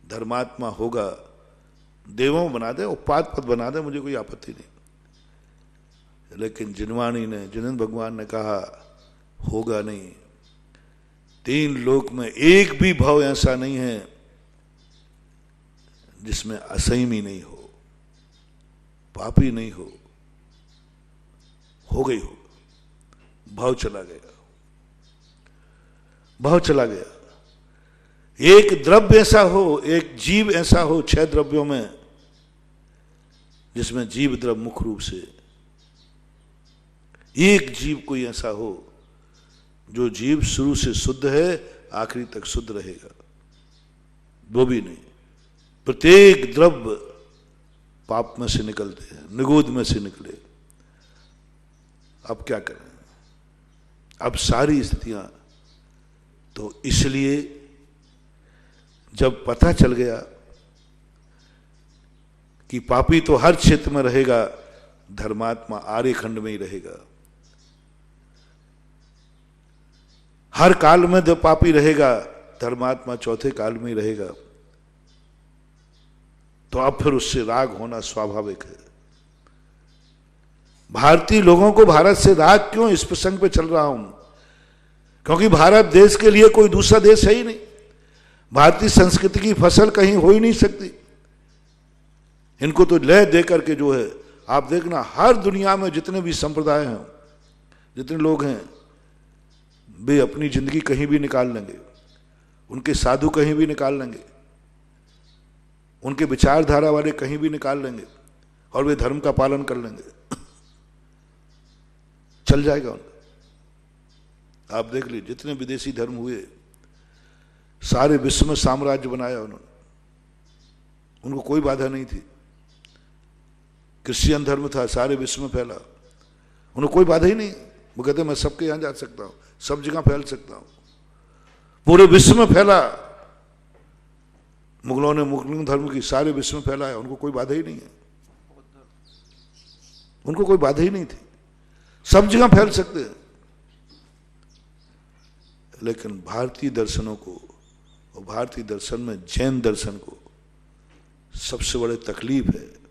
धर्मात्मा होगा। देवों बना दे, उपाद पद बना दे, मुझे कोई आपत्ति नहीं। लेकिन जिनवाणी ने, जिनेंद्र भगवान ने कहा होगा नहीं। 3 लोक में एक भी भाव ऐसा नहीं है जिसमें असंयमी नहीं हो, पापी नहीं हो गई हो। भाव चला गया, भाव चला गया। एक द्रव्य ऐसा हो, एक जीव ऐसा हो 6 द्रव्यों में, जिसमें जीव द्रव्य मुख्य रूप से, एक जीव कोई ऐसा हो जो जीव शुरू से शुद्ध है, आखिरी तक शुद्ध रहेगा, वो भी नहीं। प्रत्येक द्रव्य पाप में से निकलते हैं, निगोद में से निकले। अब क्या करें? अब सारी स्थितियां तो इसलिए जब पता चल गया कि पापी तो हर क्षेत्र में रहेगा, धर्मात्मा आर्य खंड में ही रहेगा। हर काल में जो पापी रहेगा, धर्मात्मा चौथे काल में ही रहेगा। तो अब फिर उससे राग होना स्वाभाविक है। भारतीय लोगों को भारत से राग क्यों इस प्रसंग पे चल रहा हूं? क्योंकि भारत देश के लिए कोई दूसरा देश है ही नहीं। भारतीय संस्कृति की फसल कहीं हो ही नहीं सकती। इनको तो लय दे करके जो है, आप देखना हर दुनिया में जितने भी संप्रदाय हैं, जितने लोग हैं, वे अपनी जिंदगी कहीं भी निकाल लेंगे, उनके साधु कहीं भी निकाल लेंगे, उनके विचारधारा वाले कहीं भी निकाल लेंगे, और वे धर्म का पालन कर लेंगे, चल जाएगा उनका। आप देख लीजिए जितने विदेशी धर्म हुए, सारे विश्व में साम्राज्य बनाया उन्होंने, उनको कोई बाधा नहीं थी। क्रिश्चियन धर्म था, सारे विश्व में फैला, उन्हें कोई बाधा ही नहीं। वो कहते मैं सबके यहां जा सकता हूं, सब जगह फैल सकता हूं, पूरे विश्व में फैला। मुगलों ने मुस्लिम धर्म की सारे विश्व में फैलाया, उनको कोई बाधा ही नहीं है, उनको कोई बाधा ही नहीं थी, सब जगह फैल सकते हैं। लेकिन भारतीय दर्शनों को, और भारतीय दर्शन में जैन दर्शन को सबसे बड़ी तकलीफ है।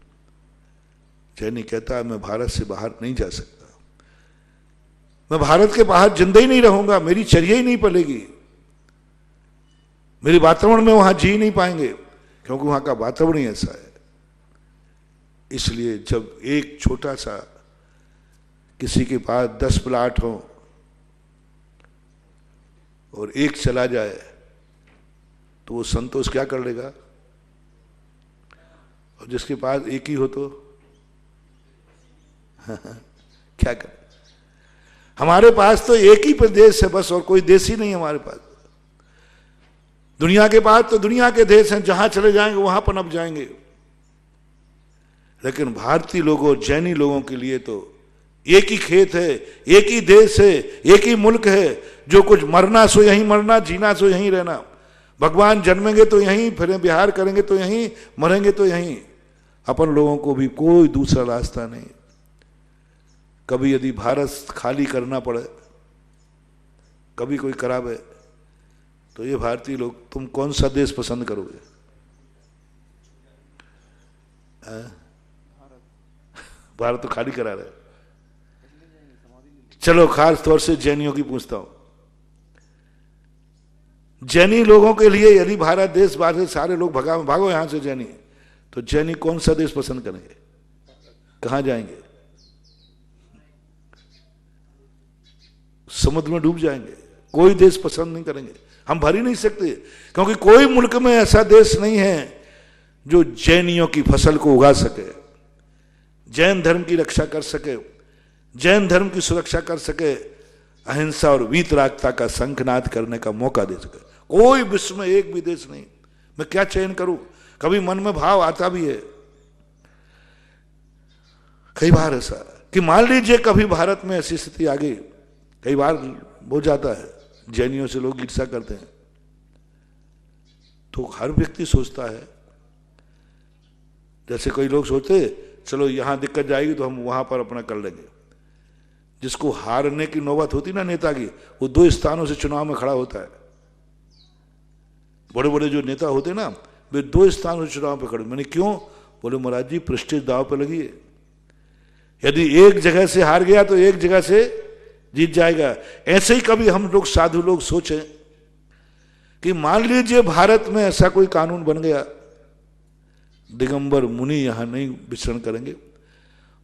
जैनी कहता है मैं भारत से बाहर नहीं जा सकता, मैं भारत के बाहर जिंदा ही नहीं रहूंगा, मेरी चर्या ही नहीं पलेगी, मेरे वातावरण में वहां जी नहीं पाएंगे, क्योंकि वहां का वातावरण ही ऐसा है। इसलिए जब एक छोटा सा किसी के पास 10 प्लाट हो और एक चला जाए, तो वो संतोष क्या कर लेगा? और जिसके पास एक ही हो तो क्या कर? हमारे पास तो एक ही प्रदेश है बस, और कोई देश ही नहीं हमारे पास। दुनिया के पास तो दुनिया के देश हैं, जहां चले जाएंगे वहां पनप जाएंगे। लेकिन भारतीय लोगों, जैनी लोगों के लिए तो एक ही खेत है, एक ही देश है, एक ही मुल्क है। जो कुछ मरना सो यहीं मरना, जीना सो यहीं रहना। भगवान जन्मेंगे तो यहीं, फिर बिहार करेंगे तो यहीं, मरेंगे तो यहीं। अपन लोगों को भी कोई दूसरा रास्ता नहीं। कभी यदि भारत खाली करना पड़े, कभी कोई करावे, तो ये भारतीय लोग, तुम कौन सा देश पसंद करोगे? भारत तो खाली करा रहे। चलो खास तौर से जैनियों की पूछता हूं। जैनी लोगों के लिए यदि भारत देश बाहर से सारे लोग भागो यहां से जैनी, तो जैनी कौन सा देश पसंद करेंगे? कहां जाएंगे? समुद्र में डूब जाएंगे। कोई देश पसंद नहीं करेंगे, हम भर ही नहीं सकते, क्योंकि कोई मुल्क में ऐसा देश नहीं है जो जैनियों की फसल को उगा सके। जैन धर्म की रक्षा कर सके, जैन धर्म की सुरक्षा कर सके, अहिंसा और वीतरागता का शंखनाद करने का मौका दे सके। कोई विश्व में एक भी देश नहीं। मैं क्या चयन करूं? कभी मन में भाव आता भी है कई बार ऐसा कि मान लीजिए कभी भारत में ऐसी स्थिति आ गई, कई बार हो जाता है, जैनियों से लोग ईर्ष्या करते हैं, तो हर व्यक्ति सोचता है, जैसे कई लोग सोचते चलो यहां दिक्कत जाएगी तो हम वहां पर अपना कर लेंगे। जिसको हारने की नौबत होती ना नेता की, वो 2 स्थानों से चुनाव में खड़ा होता है। बड़े बड़े जो नेता होते ना, वे 2 स्थानों से चुनाव पे खड़े। मैंने क्यों? बोले महाराज जी प्रेस्टीज दांव पे लगी है, यदि एक जगह से हार गया तो एक जगह से जीत जाएगा। ऐसे ही कभी हम लोग साधु लोग सोचें कि मान लीजिए भारत में ऐसा कोई कानून बन गया, दिगंबर मुनि यहां नहीं विचरण करेंगे,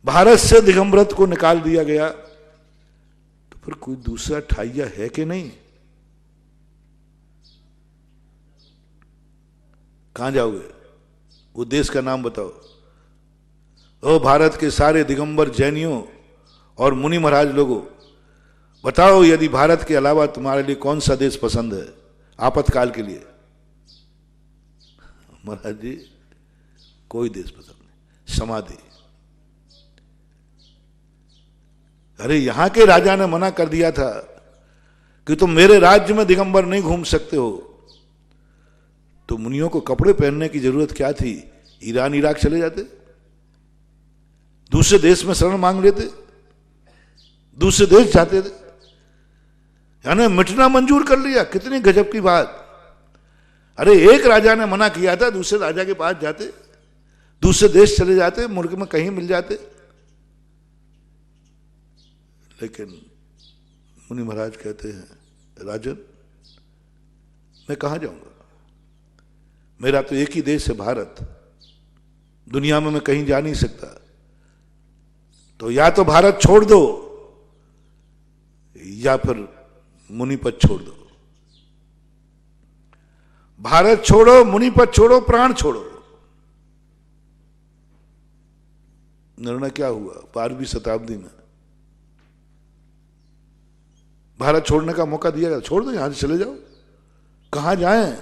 भारत से दिगंबरत्व को निकाल दिया गया, तो फिर कोई दूसरा ठाइया है कि नहीं? कहां जाओगे? वो देश का नाम बताओ। ओ भारत के सारे दिगंबर जैनियों और मुनि महाराज लोगों, बताओ यदि भारत के अलावा तुम्हारे लिए कौन सा देश पसंद है आपातकाल के लिए? महाराज जी कोई देश पसंद नहीं। समाधि। अरे यहां के राजा ने मना कर दिया था कि तुम मेरे राज्य में दिगंबर नहीं घूम सकते हो, तो मुनियों को कपड़े पहनने की जरूरत क्या थी? ईरान इराक चले जाते, दूसरे देश में शरण मांग लेते, दूसरे देश जाते थे। यानी मिटना मंजूर कर लिया। कितनी गजब की बात। अरे एक राजा ने मना किया था, दूसरे राजा के पास जाते, दूसरे देश चले जाते, मुल्क में कहीं मिल जाते। लेकिन मुनि महाराज कहते हैं राजन मैं कहां जाऊंगा, मेरा तो एक ही देश है भारत, दुनिया में मैं कहीं जा नहीं सकता। तो या तो भारत छोड़ दो या फिर मुनिपद छोड़ दो। भारत छोड़ो, मुनिपद छोड़ो, प्राण छोड़ो। निर्णय क्या हुआ? 12वीं शताब्दी में भारत छोड़ने का मौका दिया गया। छोड़ दो, यहां से चले जाओ, कहां जाएं?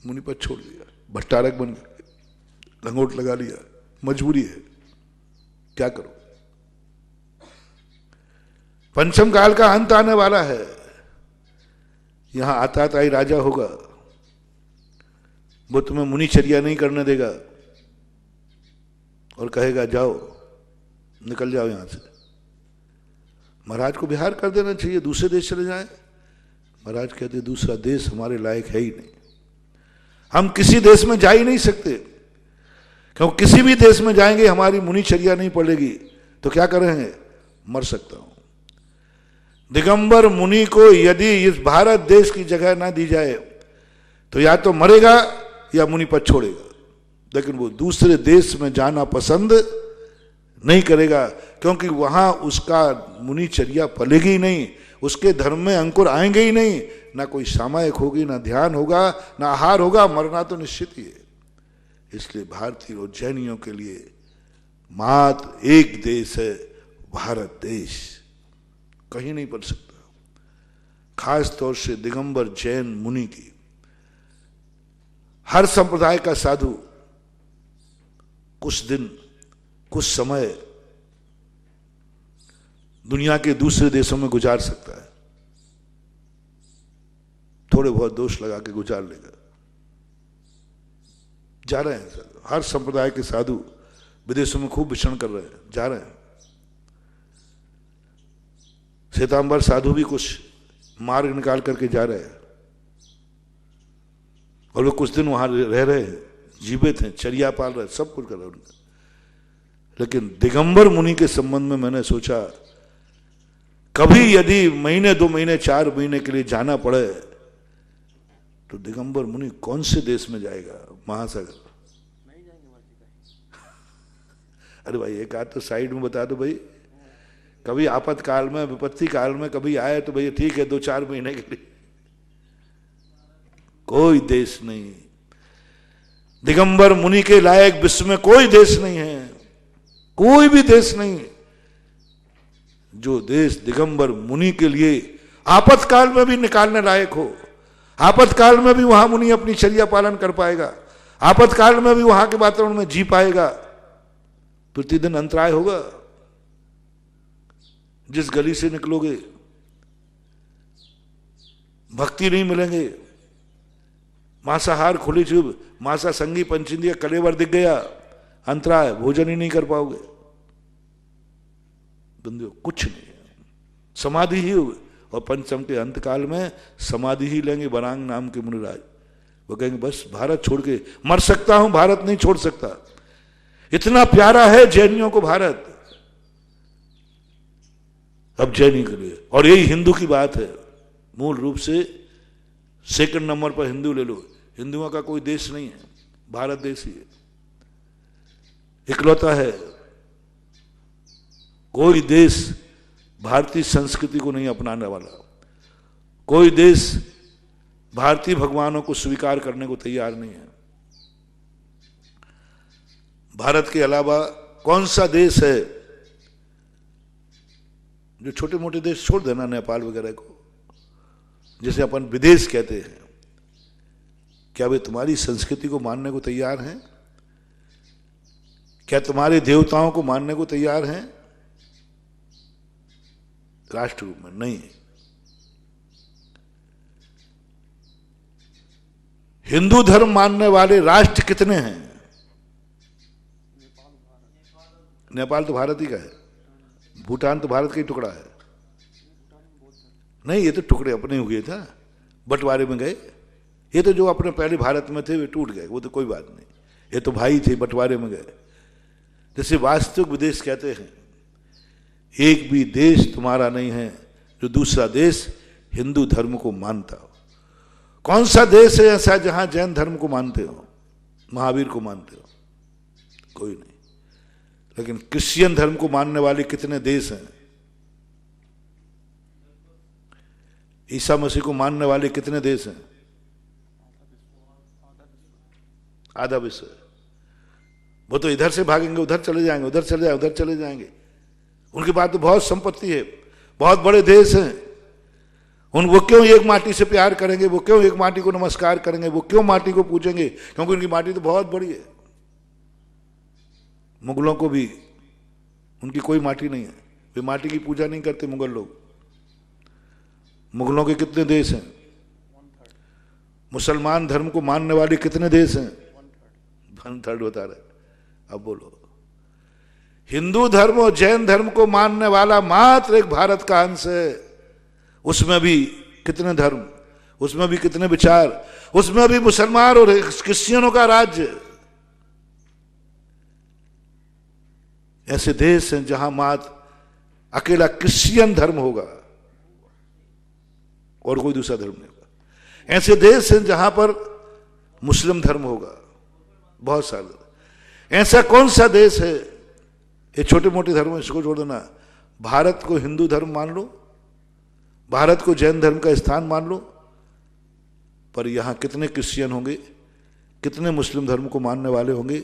मुनिपद छोड़ दिया, भट्टारक बन गए, लंगोट लगा लिया। मजबूरी है, क्या करो? पंचम काल का अंत आने वाला है। यहां आताताई राजा होगा, वो तुम्हें मुनिचर्या नहीं करने देगा और कहेगा जाओ, निकल जाओ यहां से। महाराज को बिहार कर देना चाहिए, दूसरे देश चले जाएं। महाराज कहते दूसरा देश हमारे लायक है ही नहीं, हम किसी देश में जा ही नहीं सकते, क्योंकि किसी भी देश में जाएंगे हमारी मुनिचर्या नहीं पड़ेगी तो क्या करेंगे? मर सकता हूं। दिगंबर मुनि को यदि इस भारत देश की जगह ना दी जाए तो या तो मरेगा या मुनिपद छोड़ेगा, लेकिन वो दूसरे देश में जाना पसंद नहीं करेगा, क्योंकि वहां उसका मुनिचर्या पलेगी ही नहीं, उसके धर्म में अंकुर आएंगे ही नहीं, ना कोई सामायिक होगी, ना ध्यान होगा, ना आहार होगा, मरना तो निश्चित ही है। इसलिए भारतीय और जैनियों के लिए मात्र एक देश है, भारत देश, कहीं नहीं बन सकता। खास तौर से दिगंबर जैन मुनि की, हर संप्रदाय का साधु कुछ दिन कुछ समय दुनिया के दूसरे देशों में गुजार सकता है, थोड़े बहुत दोष लगा के गुजार लेगा। जा रहे हैं सर, हर संप्रदाय के साधु विदेशों में खूब विचरण कर रहे हैं, जा रहे हैं। श्वेतांबर साधु भी कुछ मार्ग निकाल करके जा रहे हैं और वे कुछ दिन वहां रह रहे हैं, जीवित हैं, चर्या पाल रहे हैं, सब कुछ कर रहे हैं। लेकिन दिगंबर मुनि के संबंध में मैंने सोचा, कभी यदि महीने 2 महीने 4 महीने के लिए जाना पड़े तो दिगंबर मुनि कौन से देश में जाएगा? महासागर नहीं जाएंगे। अरे भाई एक आध तो साइड में बता दो भाई, कभी आपातकाल में, विपत्ति काल में कभी आए तो भैया ठीक है 2-4 महीने के लिए। कोई देश नहीं। दिगंबर मुनि के लायक विश्व में कोई देश नहीं है, कोई भी देश नहीं जो देश दिगंबर मुनि के लिए आपातकाल में भी निकालने लायक हो। आपातकाल में भी वहां मुनि अपनी चर्या पालन कर पाएगा, आपातकाल में भी वहां के वातावरण में जी पाएगा। प्रतिदिन अंतराय होगा, जिस गली से निकलोगे भक्ति नहीं मिलेंगे, मांसाहार खुली चुभ, मांसा संगी पंचिंदिया कलेवर दिख गया, अंतराय, भोजन ही नहीं कर पाओगे। बंदियों कुछ नहीं, समाधि ही होगी। और पंचम के अंतकाल में समाधि ही लेंगे बरांग नाम के मुनिराज। वो कहेंगे बस भारत छोड़ के मर सकता हूं, भारत नहीं छोड़ सकता। इतना प्यारा है जैनियों को भारत, अब जैनी के लिए। और यही हिंदू की बात है, मूल रूप से सेकंड नंबर पर हिंदू ले लो। हिंदुओं का कोई देश नहीं है, भारत देश ही है, इकलौता है। कोई देश भारतीय संस्कृति को नहीं अपनाने वाला, कोई देश भारतीय भगवानों को स्वीकार करने को तैयार नहीं है। भारत के अलावा कौन सा देश है जो, छोटे मोटे देश छोड़ देना, नेपाल वगैरह को, जिसे अपन विदेश कहते हैं, क्या वे तुम्हारी संस्कृति को मानने को तैयार हैं? क्या तुम्हारे देवताओं को मानने को तैयार हैं? राष्ट्र रूप में नहीं। हिंदू धर्म मानने वाले राष्ट्र कितने हैं? नेपाल तो भारत ही का है, भूटान तो भारत का ही टुकड़ा है। नहीं, ये तो टुकड़े अपने हुए था, बंटवारे में गए। ये तो जो अपने पहले भारत में थे वे टूट गए, वो तो कोई बात नहीं, ये तो भाई थे, बंटवारे में गए। जैसे वास्तविक विदेश कहते हैं, एक भी देश तुम्हारा नहीं है जो दूसरा देश हिंदू धर्म को मानता हो। कौन सा देश है ऐसा जहां जैन धर्म को मानते हो, महावीर को मानते हो? कोई नहीं। लेकिन क्रिश्चियन धर्म को मानने वाले कितने देश हैं? ईसा मसीह को मानने वाले कितने देश हैं? आधा विश्व। वो तो इधर से भागेंगे उधर चले जाएंगे, उधर चले जाएंगे उधर चले जाएंगे। उनके पास तो बहुत संपत्ति है, बहुत बड़े देश हैं। वो क्यों एक माटी से प्यार करेंगे, वो क्यों एक माटी को नमस्कार करेंगे, वो क्यों माटी को पूजेंगे? क्योंकि उनकी माटी तो बहुत बड़ी है। मुगलों को भी उनकी कोई माटी नहीं है, वे माटी की पूजा नहीं करते मुगल लोग। मुगलों के कितने देश हैं? मुसलमान धर्म को मानने वाले कितने देश हैं? 1/3 बता रहे। अब बोलो, हिंदू धर्म और जैन धर्म को मानने वाला मात्र एक भारत का अंश है। उसमें भी कितने धर्म, उसमें भी कितने विचार, उसमें भी मुसलमान और क्रिश्चियनों का राज्य। ऐसे देश हैं जहां मात्र अकेला क्रिश्चियन धर्म होगा और कोई दूसरा धर्म नहीं होगा। ऐसे देश हैं जहां पर मुस्लिम धर्म होगा, बहुत सारे। ऐसा कौन सा देश है? ये छोटे मोटे धर्म इसको छोड़ देना। भारत को हिंदू धर्म मान लो, भारत को जैन धर्म का स्थान मान लो, पर यहां कितने क्रिश्चियन होंगे, कितने मुस्लिम धर्म को मानने वाले होंगे?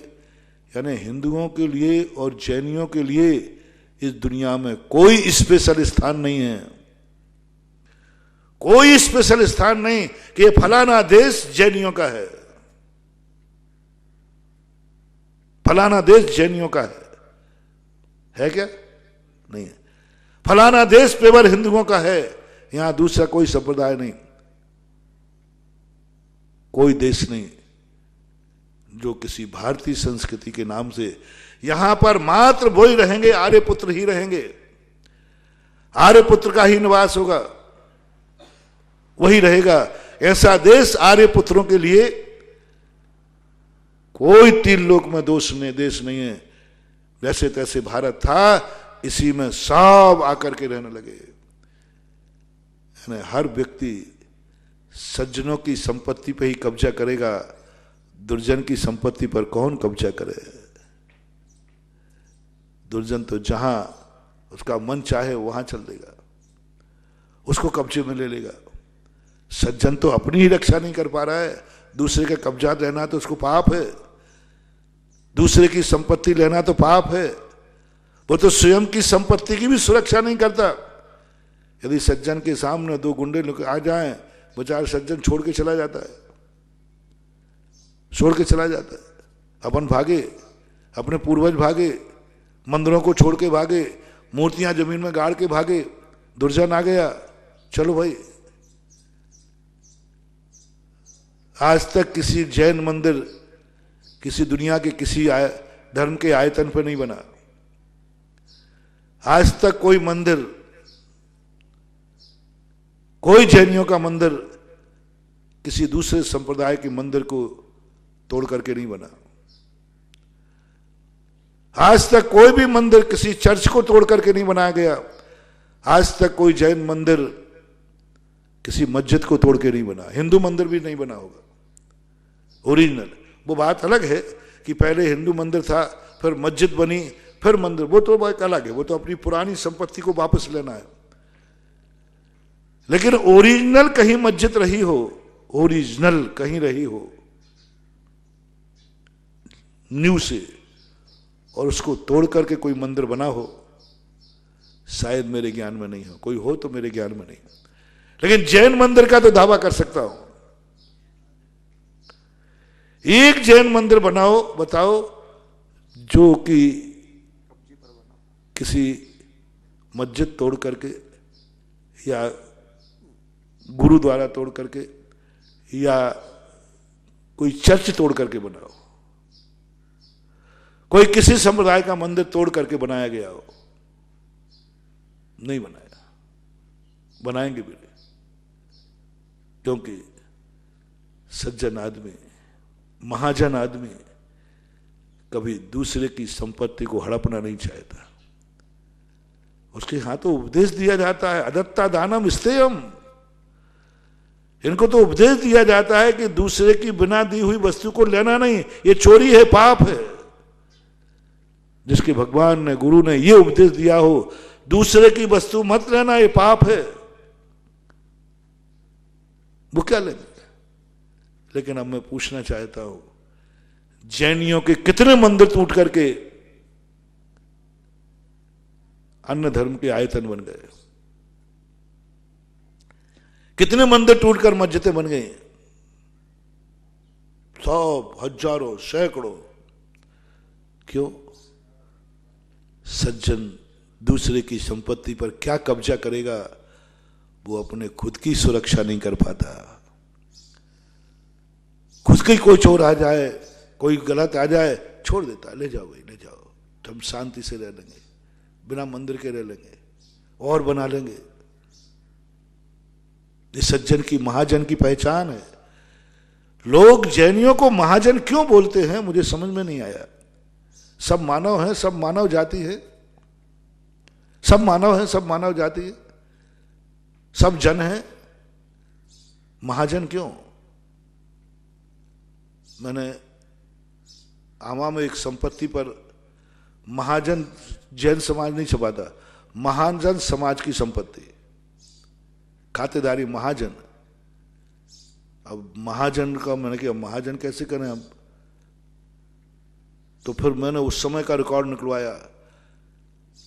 यानी हिंदुओं के लिए और जैनियों के लिए इस दुनिया में कोई स्पेशल स्थान नहीं है, कोई स्पेशल स्थान नहीं कि फलाना देश जैनियों का है, फलाना देश जैनियों का है क्या? नहीं है। फलाना देश पेवर हिंदुओं का है, यहां दूसरा कोई संप्रदाय नहीं, कोई देश नहीं जो किसी भारतीय संस्कृति के नाम से यहां पर मात्र वो ही रहेंगे, आर्यपुत्र ही रहेंगे, आर्यपुत्र का ही निवास होगा, वही रहेगा। ऐसा देश आर्यपुत्रों के लिए कोई 3 लोक में देश नहीं है। जैसे तैसे भारत था, इसी में सब आकर के रहने लगे। हर व्यक्ति सज्जनों की संपत्ति पे ही कब्जा करेगा, दुर्जन की संपत्ति पर कौन कब्जा करे? दुर्जन तो जहां उसका मन चाहे वहां चल देगा, उसको कब्जे में ले लेगा। सज्जन तो अपनी ही रक्षा नहीं कर पा रहा है, दूसरे का कब्जा रहना तो उसको पाप है। दूसरे की संपत्ति लेना तो पाप है, वो तो स्वयं की संपत्ति की भी सुरक्षा नहीं करता। यदि सज्जन के सामने दो गुंडे लोग आ जाएं, बेचारा सज्जन छोड़ के चला जाता है, छोड़ के चला जाता है। अपन भागे, अपने पूर्वज भागे, मंदिरों को छोड़ के भागे, मूर्तियां जमीन में गाड़ के भागे, दुर्जन आ गया, चलो भाई। आज तक किसी जैन मंदिर किसी दुनिया के किसी धर्म के आयतन पर नहीं बना। आज तक कोई मंदिर, कोई जैनियों का मंदिर किसी दूसरे संप्रदाय के मंदिर को तोड़ करके नहीं बना। आज तक कोई भी मंदिर किसी चर्च को तोड़ करके नहीं बनाया गया। आज तक कोई जैन मंदिर किसी मस्जिद को तोड़ के नहीं बना। हिंदू मंदिर भी नहीं बना होगा ओरिजिनल। वो बात अलग है कि पहले हिंदू मंदिर था, फिर मस्जिद बनी, फिर मंदिर, वो तो एक अलग है, वो तो अपनी पुरानी संपत्ति को वापस लेना है। लेकिन ओरिजिनल कहीं मस्जिद रही हो, ओरिजिनल कहीं रही हो न्यू से, और उसको तोड़ करके कोई मंदिर बना हो, शायद मेरे ज्ञान में नहीं हो। कोई हो तो मेरे ज्ञान में नहीं। लेकिन जैन मंदिर का तो दावा कर सकता हूं। एक जैन मंदिर बनाओ, बताओ, जो कि किसी मस्जिद तोड़ करके या गुरुद्वारा तोड़ करके या कोई चर्च तोड़ करके बनाओ, कोई किसी संप्रदाय का मंदिर तोड़ करके बनाया गया हो। नहीं बनाया, बनाएंगे भी नहीं, क्योंकि सज्जन आदमी, महाजन आदमी कभी दूसरे की संपत्ति को हड़पना नहीं चाहता। उसके हाथ तो उपदेश दिया जाता है, अदत्ता दानम स्तेयम। इनको तो उपदेश दिया जाता है कि दूसरे की बिना दी हुई वस्तु को लेना नहीं, ये चोरी है, पाप है। जिसके भगवान ने, गुरु ने ये उपदेश दिया हो, दूसरे की वस्तु मत लेना, ये पाप है, वो क्या लेंगे। लेकिन अब मैं पूछना चाहता हूं, जैनियों के कितने मंदिर टूट करके अन्य धर्म के आयतन बन गए, कितने मंदिर टूटकर मस्जिदें बन गई, 100, हजारों, सैकड़ों। क्यों? सज्जन दूसरे की संपत्ति पर क्या कब्जा करेगा, वो अपने खुद की सुरक्षा नहीं कर पाता। खुद के कोई चोर आ जाए, कोई गलत आ जाए, छोड़ देता, ले जाओ भाई, ले जाओ, तो हम शांति से रह लेंगे, बिना मंदिर के रह लेंगे और बना लेंगे। ये सज्जन की, महाजन की पहचान है। लोग जैनियों को महाजन क्यों बोलते हैं, मुझे समझ में नहीं आया। सब मानव हैं, सब मानव जाति है, सब मानव हैं, सब मानव जाति है, सब जन है, महाजन क्यों? मैंने आमा में एक संपत्ति पर महाजन जैन समाज नहीं छपाता, महाजन समाज की संपत्ति, खातेदारी महाजन। अब महाजन का मैंने कहा महाजन कैसे करें अब, तो फिर मैंने उस समय का रिकॉर्ड निकलवाया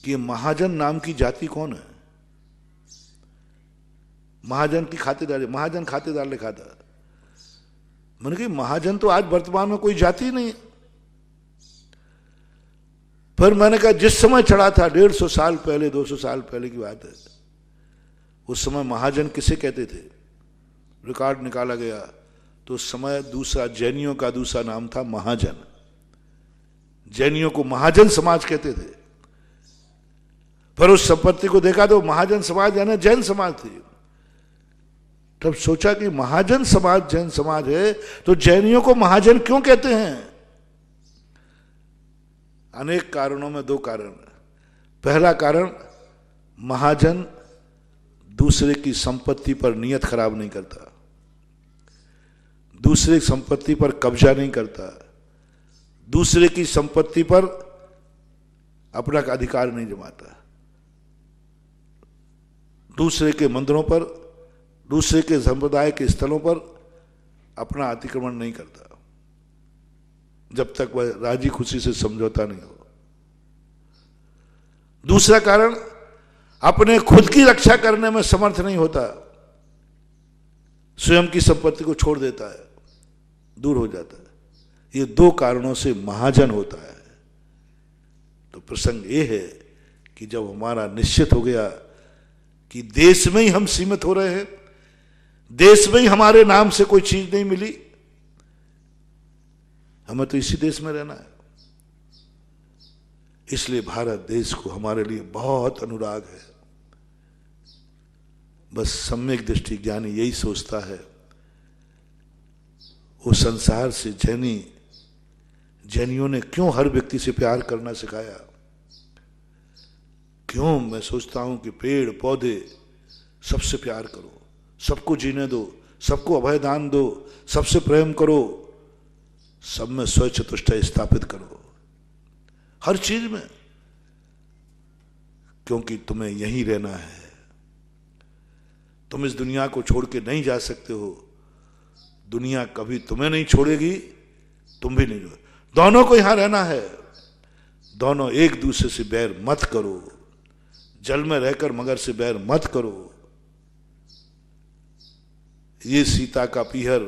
कि महाजन नाम की जाति कौन है। महाजन की खातेदारी, महाजन खातेदार लिखा था। मैंने कहा महाजन तो आज वर्तमान में कोई जाति नहीं है। फिर मैंने कहा जिस समय चढ़ा था 150 साल पहले, 200 साल पहले की बात है, उस समय महाजन किसे कहते थे, रिकॉर्ड निकाला गया तो उस समय दूसरा, जैनियों का दूसरा नाम था महाजन। जैनियों को महाजन समाज कहते थे। फिर उस संपत्ति को देखा तो महाजन समाज यानी जैन समाज थी। तब सोचा कि महाजन समाज जैन समाज है तो जैनियों को महाजन क्यों कहते हैं। अनेक कारणों में 2 कारण। पहला कारण, महाजन दूसरे की संपत्ति पर नियत खराब नहीं करता, दूसरे की संपत्ति पर कब्जा नहीं करता, दूसरे की संपत्ति पर अपना अधिकार नहीं जमाता, दूसरे के मंदिरों पर, दूसरे के संप्रदाय के स्थलों पर अपना अतिक्रमण नहीं करता। जब तक वह राजी खुशी से समझौता नहीं हो। दूसरा कारण, अपने खुद की रक्षा करने में समर्थ नहीं होता, स्वयं की संपत्ति को छोड़ देता है, दूर हो जाता है। ये दो कारणों से महाजन होता है। तो प्रसंग ये है कि जब हमारा निश्चित हो गया कि देश में ही हम सीमित हो रहे हैं, देश में ही हमारे नाम से कोई चीज नहीं मिली, हमें तो इसी देश में रहना है। इसलिए भारत देश को हमारे लिए बहुत अनुराग है। बस सम्यक दृष्टि ज्ञानी यही सोचता है, वो संसार से जैनियों ने क्यों हर व्यक्ति से प्यार करना सिखाया? क्यों? मैं सोचता हूं कि पेड़ पौधे सबसे प्यार करो, सबको जीने दो, सबको अभय दान दो, सबसे प्रेम करो, सब में स्वचतुष्टय स्थापित करो, हर चीज में, क्योंकि तुम्हें यहीं रहना है। तुम इस दुनिया को छोड़ के नहीं जा सकते हो, दुनिया कभी तुम्हें नहीं छोड़ेगी, तुम भी नहीं। दोनों को यहां रहना है। दोनों एक दूसरे से बैर मत करो, जल में रहकर मगर से बैर मत करो। ये सीता का पीहर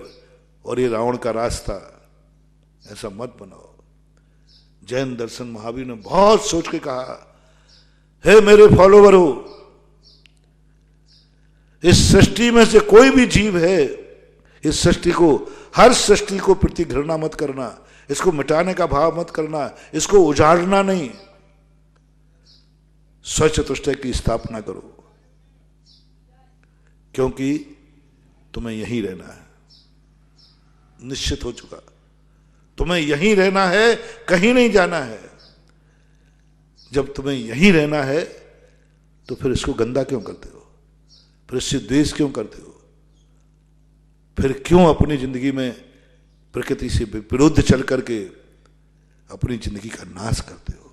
और ये रावण का रास्ता, ऐसा मत बनाओ। जैन दर्शन महावीर ने बहुत सोच के कहा, हे मेरे फॉलोवर हो, इस सृष्टि में से कोई भी जीव है, इस सृष्टि को, हर सृष्टि को प्रति घृणा मत करना, इसको मिटाने का भाव मत करना, इसको उजाड़ना नहीं, स्वचतुष्टय की स्थापना करो, क्योंकि तुम्हें यहीं रहना है। निश्चित हो चुका, तुम्हें यहीं रहना है, कहीं नहीं जाना है। जब तुम्हें यहीं रहना है तो फिर इसको गंदा क्यों करते हो? फिर इससे द्वेष क्यों करते हो? फिर क्यों अपनी जिंदगी में प्रकृति से विरुद्ध चल करके अपनी जिंदगी का नाश करते हो?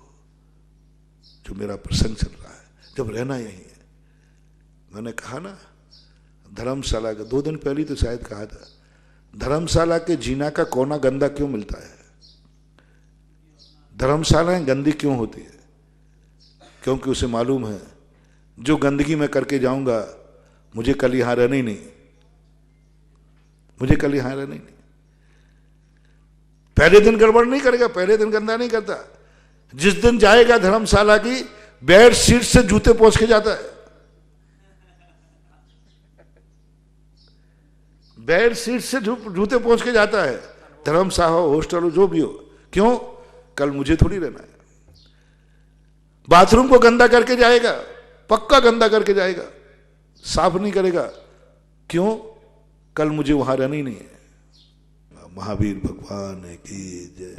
जो मेरा प्रसंग चल रहा है, जब रहना यही है। मैंने कहा ना, धर्मशाला का 2 दिन पहले तो शायद कहा था, धर्मशाला के जीना का कोना गंदा क्यों मिलता है? धर्मशालाएं गंदी क्यों होती है? क्योंकि उसे मालूम है, जो गंदगी मैं करके जाऊंगा, मुझे कल यहां रहना ही नहीं, मुझे कल यहां रहना ही नहीं। पहले दिन गड़बड़ नहीं करेगा, पहले दिन गंदा नहीं करता। जिस दिन जाएगा धर्मशाला की, बेड शीट से जूते पोंछ के जाता है, बेड शीट से जूते पोंछ के जाता है, धर्मशाला हो, हॉस्टल हो, जो भी हो। क्यों? कल मुझे थोड़ी रहना है। बाथरूम को गंदा करके जाएगा, पक्का गंदा करके जाएगा, साफ नहीं करेगा। क्यों? कल मुझे वहां रहना ही नहीं है। महावीर भगवान की जय।